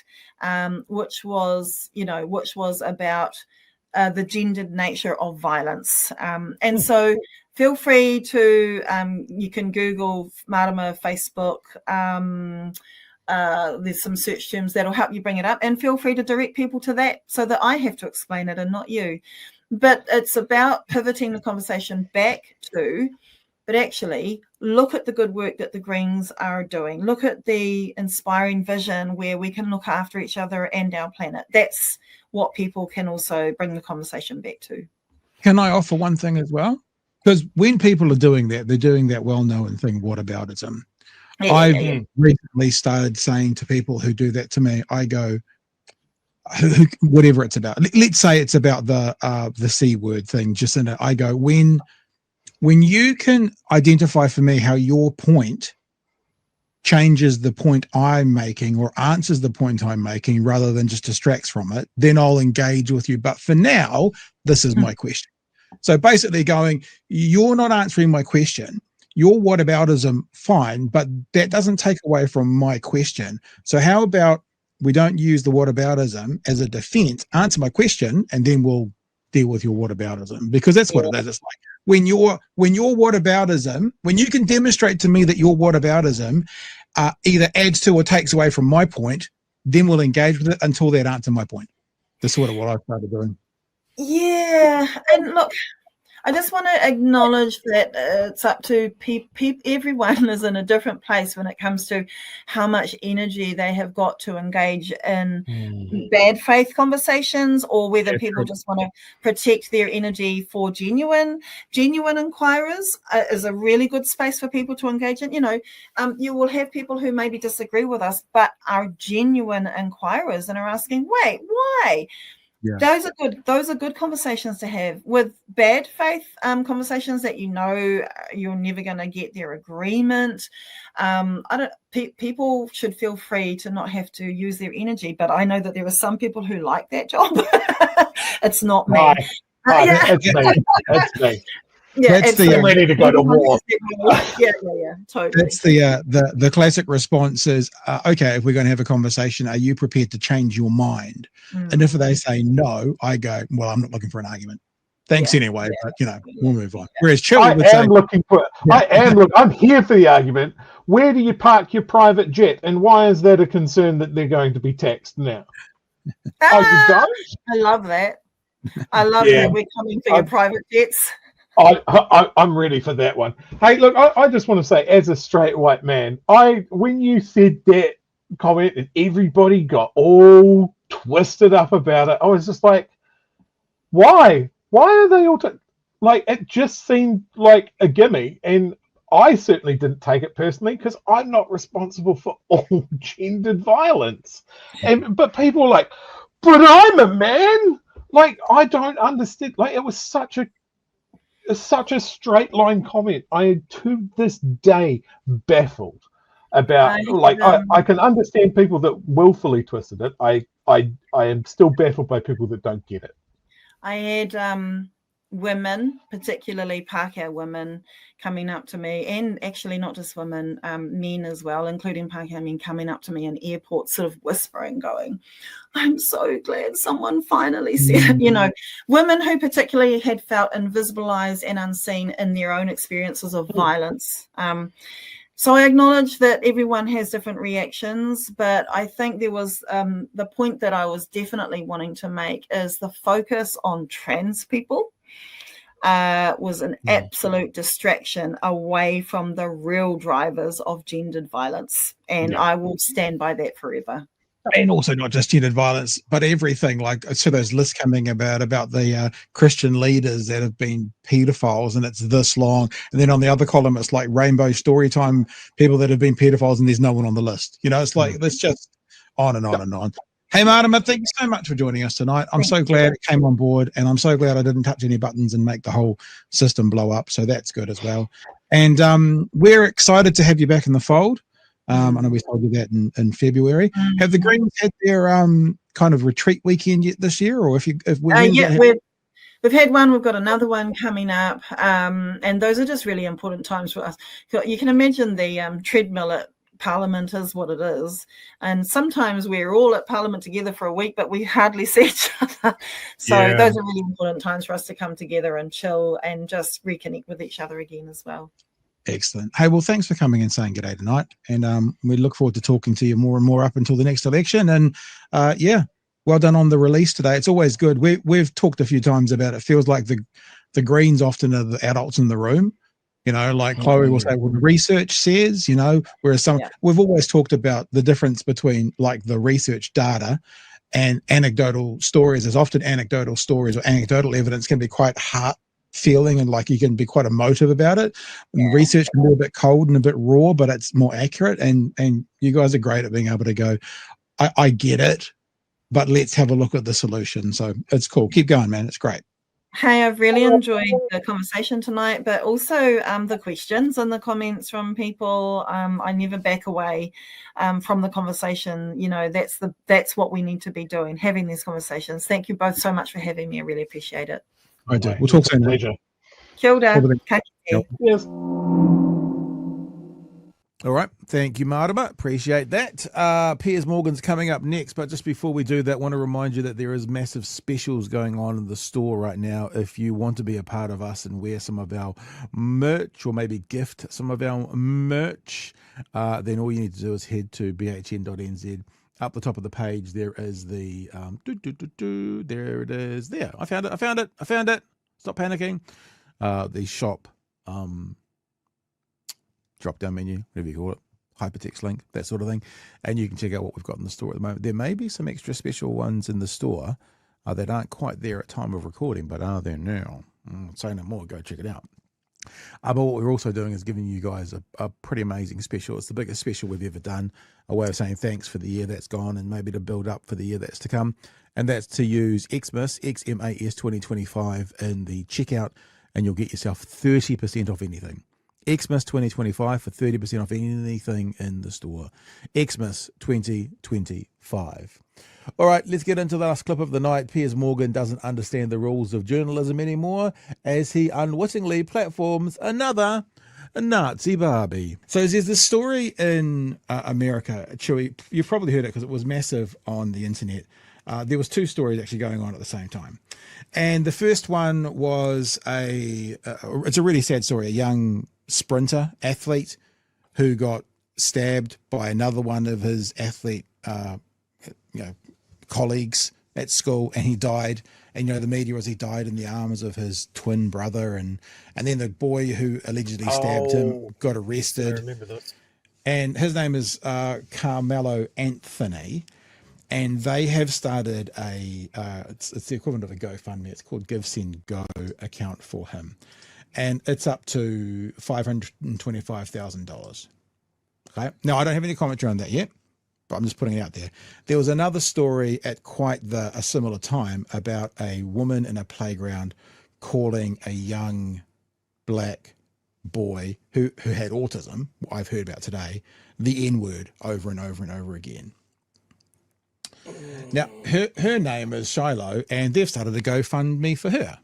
which was about the gendered nature of violence. And so feel free to, you can Google Marama Facebook. There's some search terms that'll help you bring it up, and feel free to direct people to that so that I have to explain it and not you. But it's about pivoting the conversation back to, but actually look at the good work that the Greens are doing. Look at the inspiring vision where we can look after each other and our planet. That's what people can also bring the conversation back to. Can I offer one thing as well? Because when people are doing that, they're doing that well-known thing, whataboutism. Yeah, I've recently started saying to people who do that to me, I go, whatever it's about. Let's say it's about the C word thing, just in it. I go, when you can identify for me how your point changes the point I'm making or answers the point I'm making rather than just distracts from it, then I'll engage with you. But for now, this is my question. So basically going, you're not answering my question. Your whataboutism, fine, but that doesn't take away from my question. So how about we don't use the whataboutism as a defense, answer my question, and then we'll deal with your whataboutism, because that's what it is. It's like when your whataboutism, when you can demonstrate to me that your whataboutism either adds to or takes away from my point, then we'll engage with it until that answers my point. That's sort of what I started doing. Yeah, and look, I just want to acknowledge that it's up to everyone is in a different place when it comes to how much energy they have got to engage in bad faith conversations, or whether people just want to protect their energy for genuine inquirers is a really good space for people to engage in. You will have people who maybe disagree with us, but are genuine inquirers and are asking, wait, why? Yeah. Those are good conversations to have. With bad faith conversations that you're never going to get their agreement. People should feel free to not have to use their energy, but I know that there are some people who like that job. It's not me. That's me. Yeah, that's I'm ready to go to war. Yeah, totally. That's the classic response is, okay, if we're going to have a conversation, are you prepared to change your mind? And if they say no, I go, well, I'm not looking for an argument. Thanks anyway, but we'll move on. Whereas Chill I would say, am looking for. I'm here for the argument. Where do you park your private jet, and why is that a concern that they're going to be taxed now? Oh, you don't? I love that. I love that we're coming for your private jets. I'm ready for that one. Hey, look, I just want to say, as a straight white man, when you said that comment and everybody got all twisted up about it, I was just like, why? Why are they all it just seemed like a gimme, and I certainly didn't take it personally because I'm not responsible for all gendered violence. But people were like, but I'm a man. I don't understand. It was such a straight line comment. I am to this day baffled about. I can understand people that willfully twisted it. I am still baffled by people that don't get it. I had women, particularly Pākehā women, coming up to me, and actually not just women, men as well, including Pākehā men, coming up to me in airports, sort of whispering, going, I'm so glad someone finally said it. Women who particularly had felt invisibilized and unseen in their own experiences of violence. So I acknowledge that everyone has different reactions, but I think there was the point that I was definitely wanting to make is the focus on trans people was an absolute distraction away from the real drivers of gendered violence. And I will stand by that forever. And also not just gendered violence, but everything. So those lists coming about the Christian leaders that have been pedophiles, and it's this long. And then on the other column, it's like rainbow story time, people that have been pedophiles, and there's no one on the list. It's like, it's just on and on and on. Hey, Marama, thank you so much for joining us tonight. I'm so glad it came on board, and I'm so glad I didn't touch any buttons and make the whole system blow up. So that's good as well. And we're excited to have you back in the fold. I know we told you that in February. Have the Greens had their kind of retreat weekend yet this year, or we've had one. We've got another one coming up, and those are just really important times for us. You can imagine the treadmill at Parliament is what it is, and sometimes we're all at Parliament together for a week, but we hardly see each other. So those are really important times for us to come together and chill and just reconnect with each other again as well. Excellent. Hey, well, thanks for coming and saying g'day tonight. And we look forward to talking to you more and more up until the next election. And well done on the release today. It's always good. We've talked a few times about it. Feels like the Greens often are the adults in the room. Chloe will say, well, the research says, whereas we've always talked about the difference between the research data and anecdotal stories. As often anecdotal stories or anecdotal evidence can be quite heart feeling, and you can be quite emotive about it. Research can be a bit cold and a bit raw, but it's more accurate, and you guys are great at being able to go, I get it, but let's have a look at the solution. So it's cool. Keep going, man. It's great. Hey, I've really enjoyed the conversation tonight, but also the questions and the comments from people. I never back away from the conversation. That's what we need to be doing, having these conversations. Thank you both so much for having me. I really appreciate it. I do. We'll talk soon. Pleasure. Kia ora. Yes. All right. Thank you, Marama. Appreciate that. Piers Morgan's coming up next, but just before we do that, I want to remind you that there is massive specials going on in the store right now. If you want to be a part of us and wear some of our merch, or maybe gift some of our merch, then all you need to do is head to bhn.nz. Up the top of the page, there is the there it is. There, I found it. Stop panicking. The shop drop down menu, whatever you call it, hypertext link, that sort of thing, and you can check out what we've got in the store at the moment. There may be some extra special ones in the store that aren't quite there at time of recording, but are there now. Say no more. Go check it out. But what we're also doing is giving you guys a pretty amazing special. It's the biggest special we've ever done, a way of saying thanks for the year that's gone and maybe to build up for the year that's to come. And that's to use Xmas, XMAS 2025 in the checkout, and you'll get yourself 30% off anything. Xmas 2025 for 30% off anything in the store. Xmas 2025. All right, let's get into the last clip of the night. Piers Morgan doesn't understand the rules of journalism anymore as he unwittingly platforms another a Nazi Barbie. So there's this story in America, Chewy, you've probably heard it because it was massive on the internet. There was two stories actually going on at the same time. And the first one was it's a really sad story, a young sprinter, athlete, who got stabbed by another one of his athlete colleagues at school, and he died. And the media was he died in the arms of his twin brother, and then the boy who allegedly stabbed him got arrested. I remember that. And his name is Carmelo Anthony, and they have started it's the equivalent of a GoFundMe. It's called Give Send Go account for him, and it's up to $525,000. Okay, now I don't have any commentary on that yet, but I'm just putting it out there. There was another story at quite a similar time about a woman in a playground calling a young black boy who had autism, I've heard about today, the N-word over and over and over again. Now, her name is Shiloh, and they've started a GoFundMe for her,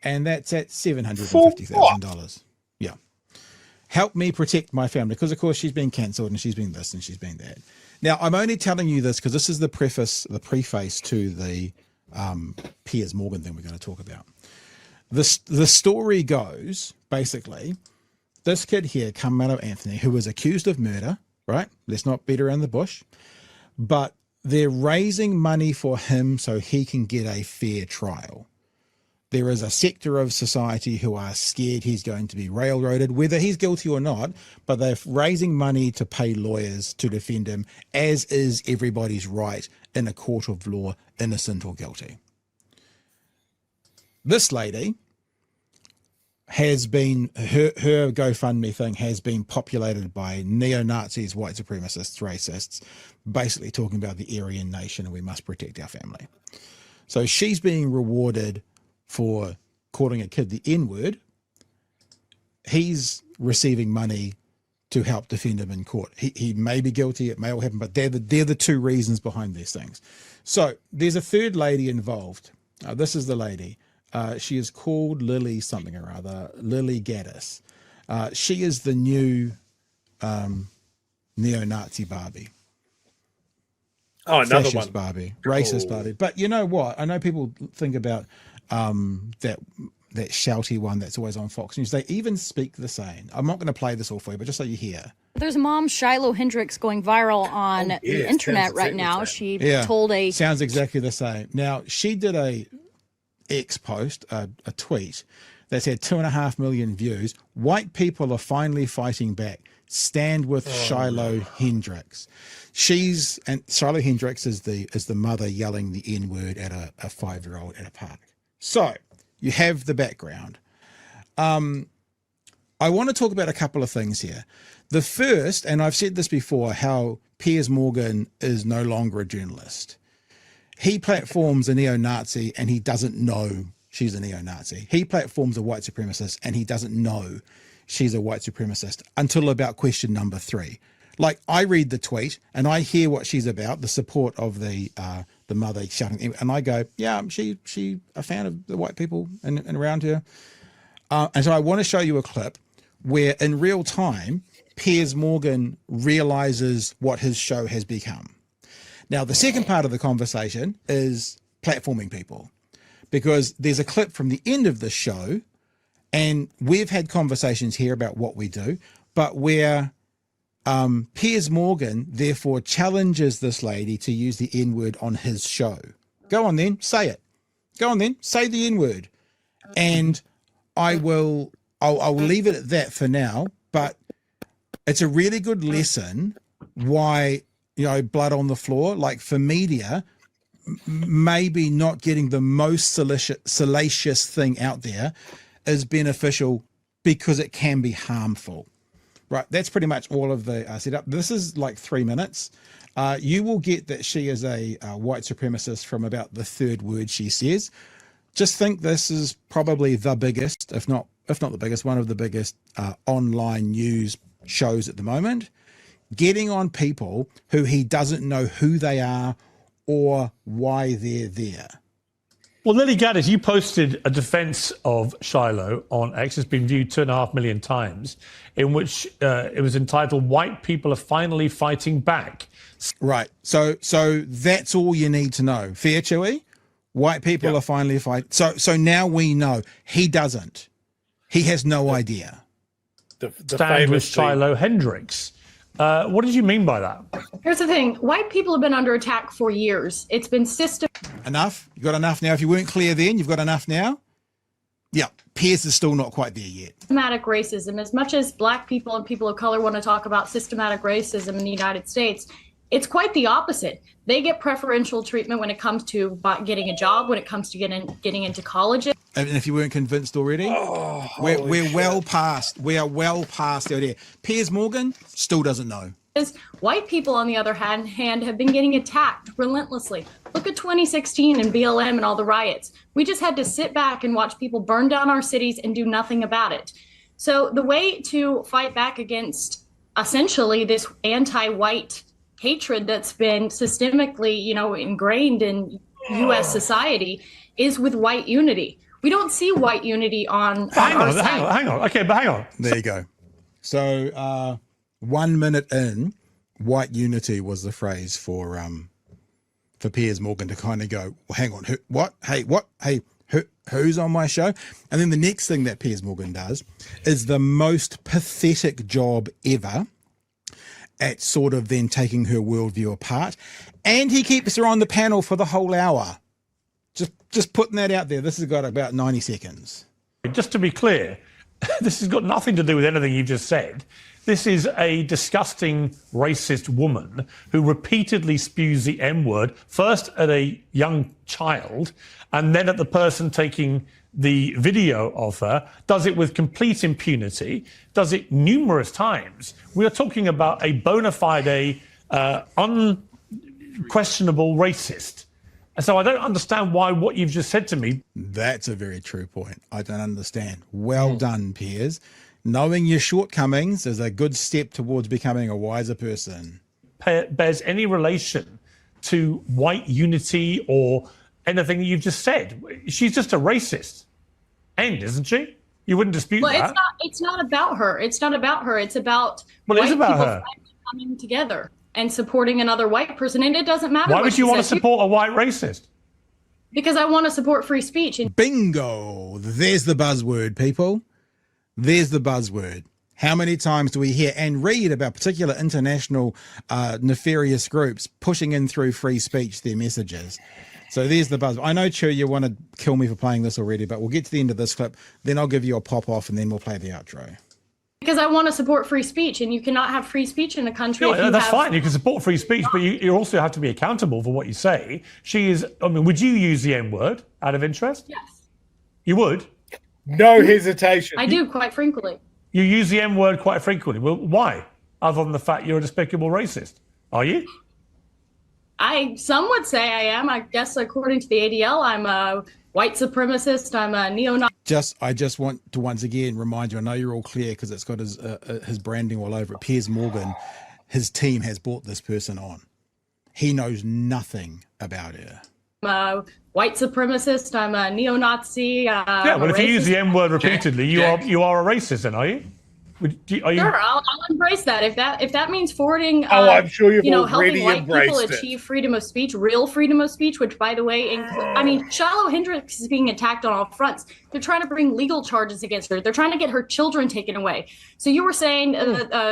and that's at $750,000. Yeah. Help me protect my family, because, of course, she's been cancelled, and she's been this, and she's been that. Now, I'm only telling you this because this is the preface to the Piers Morgan thing we're going to talk about. The story goes, basically, this kid here, Carmelo Anthony, who was accused of murder, right? Let's not beat around the bush. But they're raising money for him so he can get a fair trial. There is a sector of society who are scared he's going to be railroaded, whether he's guilty or not, but they're raising money to pay lawyers to defend him, as is everybody's right in a court of law, innocent or guilty. This lady has been, her GoFundMe thing has been populated by neo-Nazis, white supremacists, racists, basically talking about the Aryan nation and we must protect our family. So she's being rewarded for calling a kid the N-word. He's receiving money to help defend him in court. He may be guilty, it may all happen, but they're the two reasons behind these things. So there's a third lady involved. This is the lady. She is called Lily something or other, Lily Gaddis. She is the new neo-Nazi Barbie. Oh, another Fascist one. Barbie, racist Barbie. But you know what? I know people think about that shouty one that's always on Fox News. They even speak the same. I'm not going to play this all for you, but just so you hear. There's Mom Shiloh Hendricks going viral on the internet right now. She told sounds exactly the same. Now, she did a X post, a tweet that's had 2.5 million views. White people are finally fighting back. Stand with Shiloh Hendricks. Shiloh Hendricks is the mother yelling the N-word at a 5-year-old at a park. So you have the background. I want to talk about a couple of things here. The first, and I've said this before, how Piers Morgan is no longer a journalist. He platforms a neo-Nazi and he doesn't know she's a neo-Nazi. He platforms a white supremacist and he doesn't know she's a white supremacist until about question number 3. Like, I read the tweet and I hear what she's about, the support of the mother shouting, and I go, yeah, she a fan of the white people and around her. And so I want to show you a clip where in real time, Piers Morgan realizes what his show has become. Now, the second part of the conversation is platforming people, because there's a clip from the end of the show, and we've had conversations here about what we do, but where Piers Morgan therefore challenges this lady to use the N-word on his show. Go on then, say it. Go on then, say the N-word. And I'll leave it at that for now, but it's a really good lesson why, blood on the floor, like for media, maybe not getting the most salacious thing out there is beneficial because it can be harmful. Right, that's pretty much all of the setup. This is like 3 minutes. You will get that she is a white supremacist from about the third word she says. Just think this is probably the biggest, if not the biggest, one of the biggest online news shows at the moment, getting on people who he doesn't know who they are or why they're there. Well, Lily Gaddis, you posted a defence of Shiloh on X. It's been viewed 2.5 million times, in which it was entitled "White People Are Finally Fighting Back." Right. So that's all you need to know. Fair, Chewy? White people are finally fighting. So now we know he doesn't. He has no idea. The stand with Shiloh Hendricks. What did you mean by that? Here's the thing. White people have been under attack for years. It's been Enough? You got enough now? If you weren't clear then, you've got enough now? Yeah. Piers is still not quite there yet. systematic racism. As much as Black people and people of color want to talk about systematic racism in the United States, it's quite the opposite. They get preferential treatment when it comes to getting a job, when it comes to getting into colleges. And if you weren't convinced already, we're well past. We are well past out there. Piers Morgan still doesn't know. White people, on the other hand, have been getting attacked relentlessly. Look at 2016 and BLM and all the riots. We just had to sit back and watch people burn down our cities and do nothing about it. So the way to fight back against essentially this anti-white hatred that's been systemically, ingrained in U.S. society is with white unity. We don't see white unity on Hang on. Okay, but hang on. There you go. So 1 minute in, white unity was the phrase for Piers Morgan to kind of go, well, hang on, what? Hey, what? Hey, who's on my show? And then the next thing that Piers Morgan does is the most pathetic job ever at sort of then taking her worldview apart. And he keeps her on the panel for the whole hour. Just putting that out there. This has got about 90 seconds. Just to be clear, this has got nothing to do with anything you just said. This is a disgusting racist woman who repeatedly spews the M-word, first at a young child and then at the person taking the video of her, does it with complete impunity, does it numerous times. We are talking about a bona fide, unquestionable racist. And so I don't understand why what you've just said to me. That's a very true point. I don't understand. Well done, Piers. Knowing your shortcomings is a good step towards becoming a wiser person. Bears any relation to white unity or anything that you've just said. She's just a racist. End, isn't she? You wouldn't dispute that. It's not about her. It's not about her. It's about white people coming together and supporting another white person. And it doesn't matter. Why would you want to support a white racist? Because I want to support free speech. Bingo. There's the buzzword, people. There's the buzzword. How many times do we hear and read about particular international nefarious groups pushing in through free speech their messages? So there's the buzz. I know, Chu, you want to kill me for playing this already, but we'll get to the end of this clip. Then I'll give you a pop-off and then we'll play the outro. Because I want to support free speech, and you cannot have free speech in a country. No, that's fine. You can support free speech, but you also have to be accountable for what you say. Would you use the N-word out of interest? Yes. You would? No hesitation. I do, quite frequently. You use the M-word quite frequently. Well, why? Other than the fact you're a despicable racist. Are you? Some would say I am. I guess according to the ADL, I'm a white supremacist. I'm a neo-Nazi. I just want to once again remind you, I know you're all clear because it's got his branding all over it. Piers Morgan, his team has brought this person on. He knows nothing about her. I'm a white supremacist. I'm a neo-Nazi. Well, if you use the M-word repeatedly, you are a racist, then, are you? Sure, I'll embrace that. If that means forwarding, I'm sure you've helping white people it. achieve freedom of speech, real freedom of speech, which, by the way, Shiloh Hendricks is being attacked on all fronts. They're trying to bring legal charges against her. They're trying to get her children taken away. So you were saying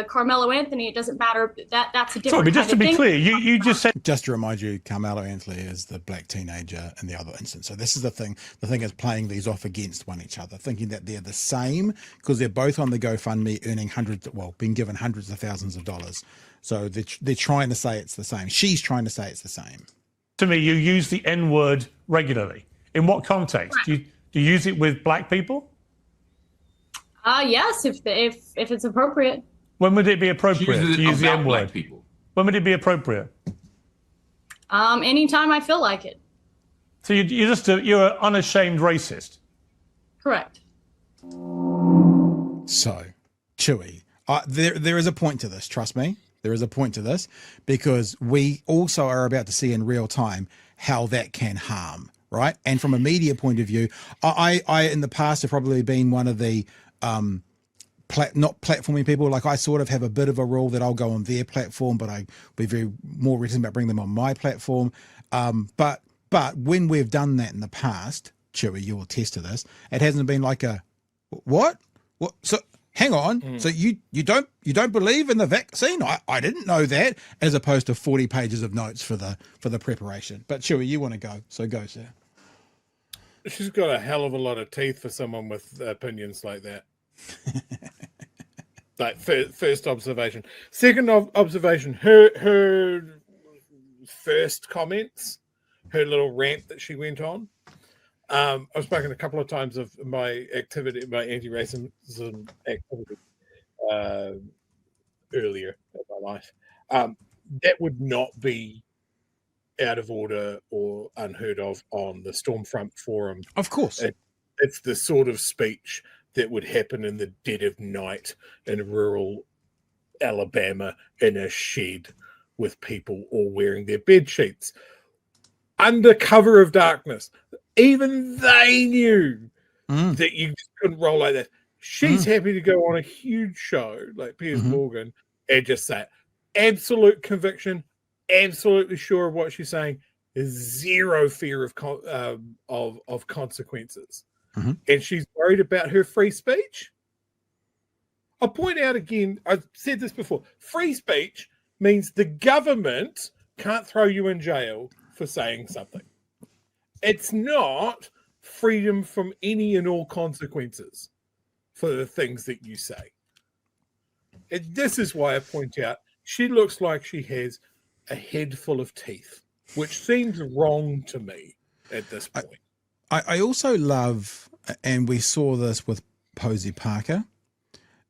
Carmelo Anthony, it doesn't matter. That's a different. Sorry, but just to be clear, you just said. Just to remind you, Carmelo Anthony is the black teenager in the other instance. So this is the thing. The thing is playing these off against one each other, thinking that they're the same because they're both on the GoFundMe earning being given hundreds of thousands of dollars. So they're trying to say it's the same. She's trying to say it's the same. To me, you use the N-word regularly. In what context? Do you use it with black people? Yes, if it's appropriate. When would it be appropriate to use the N-word? When would it be appropriate? Anytime I feel like it. So you're an unashamed racist. Correct. So, Chewy, there is a point to this. Trust me, there is a point to this because we also are about to see in real time how that can harm right? And from a media point of view, I in the past have probably been one of the not platforming people. Like I sort of have a bit of a rule that I'll go on their platform, but I be very more reticent about bringing them on my platform. But when we've done that in the past, Chewy, you'll attest to this, it hasn't been like a what? So hang on. So you don't believe in the vaccine? I didn't know that, as opposed to 40 pages of notes for the preparation. But Chewy, you want to go, so go, sir. She's got a hell of a lot of teeth for someone with opinions like that. Like first observation. Second observation, her first comments, her little rant that she went on. I've spoken a couple of times of my activity, my anti-racism activity earlier in my life. That would not be out of order or unheard of on the Stormfront forum. Of course. It's the sort of speech that would happen in the dead of night in rural Alabama in a shed with people all wearing their bed sheets. Under cover of darkness. Even they knew that you just couldn't roll like that. She's happy to go on a huge show like Piers Morgan and just say absolute conviction, absolutely sure of what she's saying, zero fear of consequences. And she's worried about her free speech. I'll point out again, I've said this before, free speech means the government can't throw you in jail for saying something. It's not freedom from any and all consequences for the things that you say. And this is why I point out she looks like she has a head full of teeth, which seems wrong to me at this point. I also love, and we saw this with Posey Parker,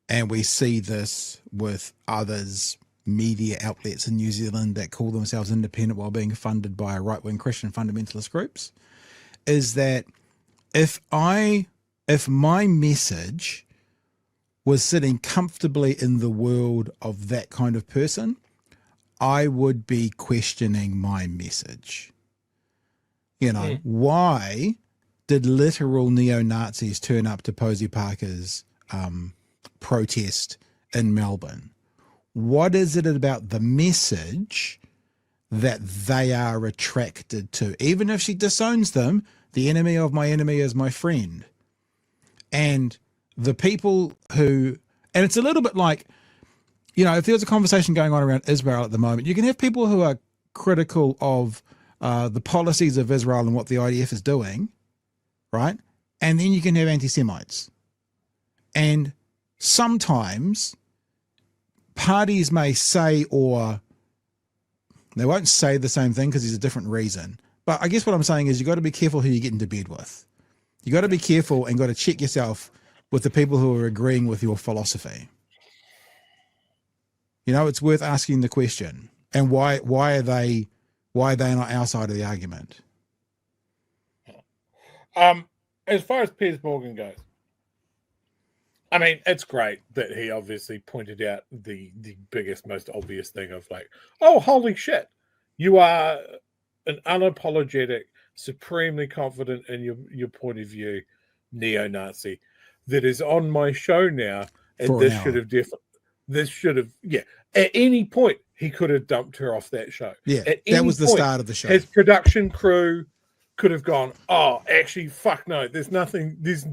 and we see this with others, media outlets in New Zealand that call themselves independent while being funded by right-wing Christian fundamentalist groups, is that if my message was sitting comfortably in the world of that kind of person, I would be questioning my message. You know, why did literal neo-Nazis turn up to Posey Parker's protest in Melbourne? What is it about the message that they are attracted to? Even if she disowns them, the enemy of my enemy is my friend. And the people who, and it's a little bit like, you know, if there's a conversation going on around Israel at the moment, you can have people who are critical of the policies of Israel and what the IDF is doing, right? And then you can have anti-Semites. And sometimes parties may say, or they won't say the same thing because there's a different reason. But I guess what I'm saying is you've got to be careful who you get into bed with. You've got to be careful and got to check yourself with the people who are agreeing with your philosophy. You know, it's worth asking the question. And why are they not our side of the argument? As far as Piers Morgan goes, I mean, it's great that he obviously pointed out the biggest, most obvious thing of like, oh, holy shit, you are an unapologetic, supremely confident in your point of view neo-Nazi that is on my show now, and this should have, at any point he could have dumped her off that show. Yeah, at that was the start of the show. His production crew could have gone, oh, actually, fuck no. There's nothing. There's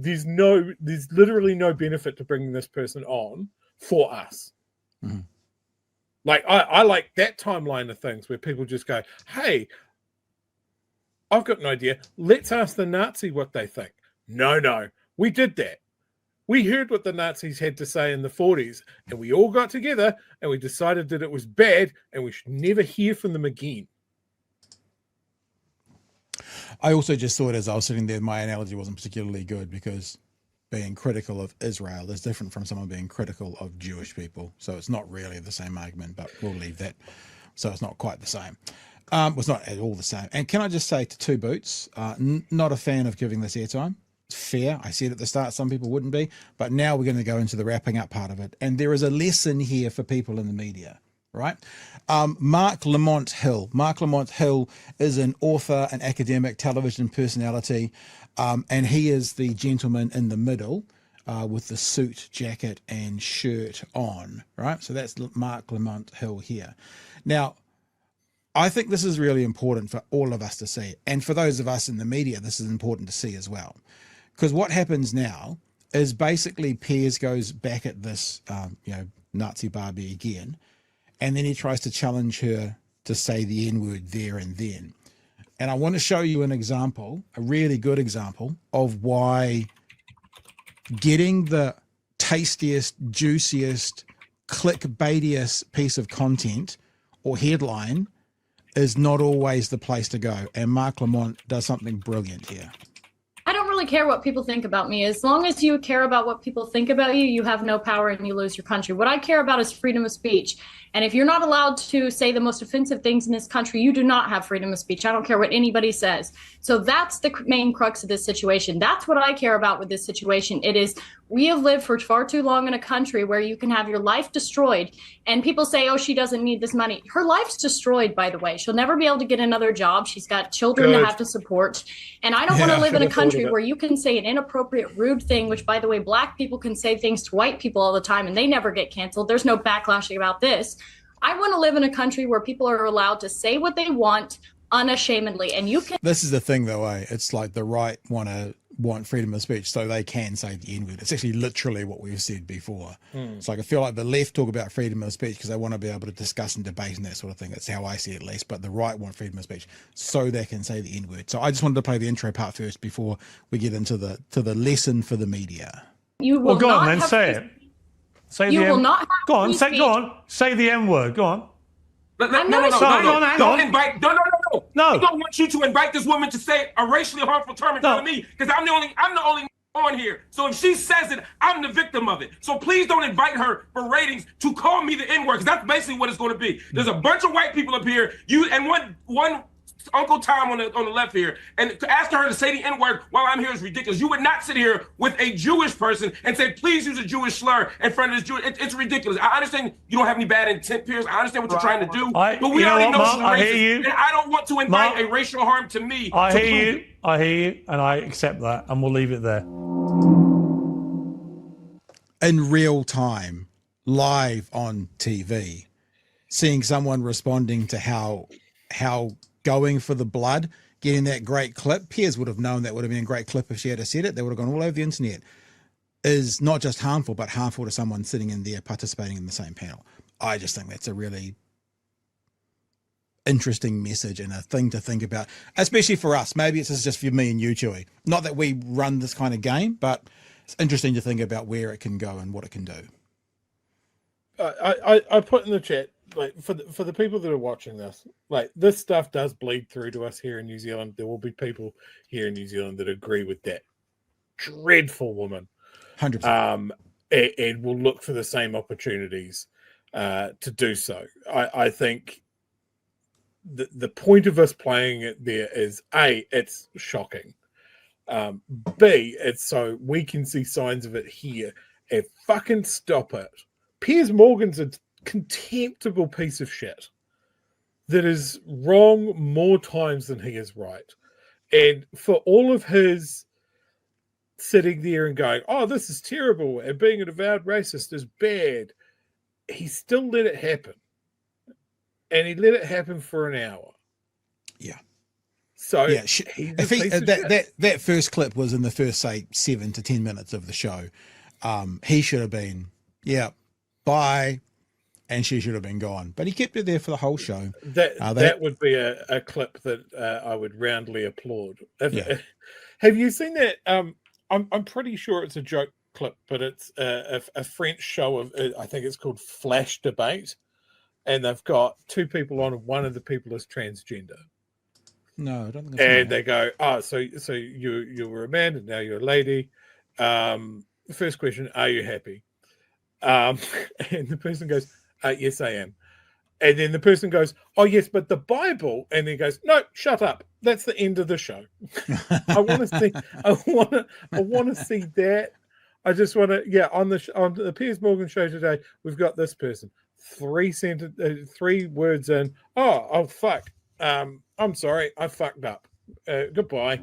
literally no benefit to bringing this person on for us. Mm-hmm. Like I like that timeline of things where people just go, hey, I've got an idea. Let's ask the Nazi what they think. No, we did that. We heard what the Nazis had to say in the 40s, and we all got together and we decided that it was bad and we should never hear from them again. I also just thought as I was sitting there, my analogy wasn't particularly good because being critical of Israel is different from someone being critical of Jewish people. So it's not really the same argument, but we'll leave that. So it's not quite the same. It's not at all the same. And can I just say to Two Boots, not a fan of giving this airtime. It's fair. I said at the start, some people wouldn't be, but now we're going to go into the wrapping up part of it. And there is a lesson here for people in the media, right? Mark Lamont Hill. Mark Lamont Hill is an author, an academic, television personality, and he is the gentleman in the middle with the suit, jacket, and shirt on, right? So that's Mark Lamont Hill here. Now, I think this is really important for all of us to see. And for those of us in the media, this is important to see as well. Because what happens now is basically Piers goes back at this, Nazi Barbie again, and then he tries to challenge her to say the N-word there and then. And I want to show you an example, a really good example of why getting the tastiest, juiciest, clickbaitiest piece of content or headline is not always the place to go. And Mark Lamont does something brilliant here. I don't really care what people think about me. As long as you care about what people think about you, you have no power and you lose your country. What I care about is freedom of speech. And if you're not allowed to say the most offensive things in this country, you do not have freedom of speech. I don't care what anybody says. So that's the main crux of this situation. That's what I care about with this situation. It is, we have lived for far too long in a country where you can have your life destroyed. And people say, oh, she doesn't need this money. Her life's destroyed, by the way. She'll never be able to get another job. She's got children to have to support. And I don't want to live in a country where you can say an inappropriate, rude thing, which, by the way, Black people can say things to white people all the time and they never get canceled. There's no backlashing about this. I want to live in a country where people are allowed to say what they want unashamedly. And you can. This is the thing, though, It's like the right want freedom of speech so they can say the N-word. It's actually literally what we've said before. It's like I feel like the left talk about freedom of speech because they want to be able to discuss and debate and that sort of thing. That's how I see it, at least. But the right want freedom of speech so they can say the N-word. So I just wanted to play the intro part first before we get into the lesson for the media. You will go on not then, have say it. Say you the will M- not have Go on, free say speech. go on. Say the M word. Go on. No. hang on. Invite. No. I don't want you to invite this woman to say a racially harmful term in front of me because I'm the only on here. So if she says it, I'm the victim of it. So please don't invite her for ratings to call me the N-word because that's basically what it's going to be. There's a bunch of white people up here. You and one Uncle Tom on the left here, and to ask her to say the N-word while I'm here is ridiculous. You would not sit here with a Jewish person and say, please use a Jewish slur in front of this Jewish. It's ridiculous. I understand you don't have any bad intent, Piers. I understand what you're trying to do, but we already know she's racist, and I don't want to invite a racial harm to me. I hear you, and I accept that, and we'll leave it there. In real time, live on TV, seeing someone responding to how going for the blood, getting that great clip. Piers would have known that would have been a great clip if she had said it. They would have gone all over the internet. Is not just harmful, but harmful to someone sitting in there participating in the same panel. I just think that's a really interesting message and a thing to think about, especially for us. Maybe it's just for me and you, Chewy. Not that we run this kind of game, but it's interesting to think about where it can go and what it can do. I put in the chat, like for the people that are watching this, like this stuff does bleed through to us here in New Zealand. There will be people here in New Zealand that agree with that dreadful woman, 100%, and will look for the same opportunities to do so. I think the point of us playing it there is A, it's shocking. B, it's so we can see signs of it here and fucking stop it. Piers Morgan's a contemptible piece of shit that is wrong more times than he is right. And for all of his sitting there and going, oh, this is terrible, and being an avowed racist is bad, he still let it happen. And he let it happen for an hour. Yeah. So yeah, if that first clip was in the first, say, 7 to 10 minutes of the show, he should have been, yeah, bye, and she should have been gone. But he kept it there for the whole show. That would be a clip that I would roundly applaud. Have you seen that? I'm pretty sure it's a joke clip, but it's a French show of, I think it's called Flash Debate, and they've got two people on, and one of the people is transgender. No, I don't think. And they go, oh, so you were a man and now you're a lady. First question, are you happy? And the person goes, yes, I am. And then the person goes, oh, yes, but the Bible. And he goes, no, shut up. That's the end of the show. I want to see that. I just want to, on the Piers Morgan show today, we've got this person. 3 words in. Oh, fuck. I'm sorry, I fucked up. Goodbye.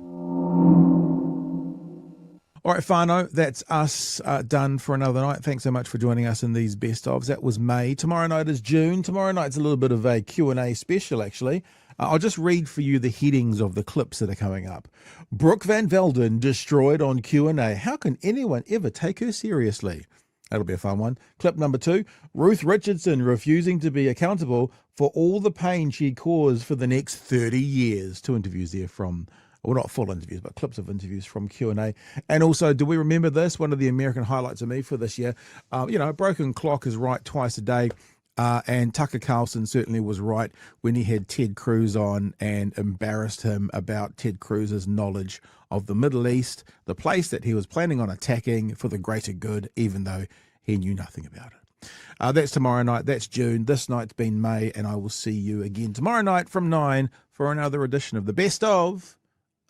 All right, whānau, that's us done for another night. Thanks so much for joining us in these best ofs. That was May. Tomorrow night is June. Tomorrow night's a little bit of a Q&A special, actually. I'll just read for you the headings of the clips that are coming up. Brooke Van Velden destroyed on Q&A. How can anyone ever take her seriously? That'll be a fun one. Clip number 2, Ruth Richardson refusing to be accountable for all the pain she caused for the next 30 years. 2 interviews there from... well, not full interviews, but clips of interviews from Q&A. And also, do we remember this? One of the American highlights of me for this year. A broken clock is right twice a day. And Tucker Carlson certainly was right when he had Ted Cruz on and embarrassed him about Ted Cruz's knowledge of the Middle East, the place that he was planning on attacking for the greater good, even though he knew nothing about it. That's tomorrow night. That's June. This night's been May, and I will see you again tomorrow night from 9 for another edition of the Best of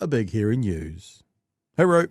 A Big Hearing News. Hooroo.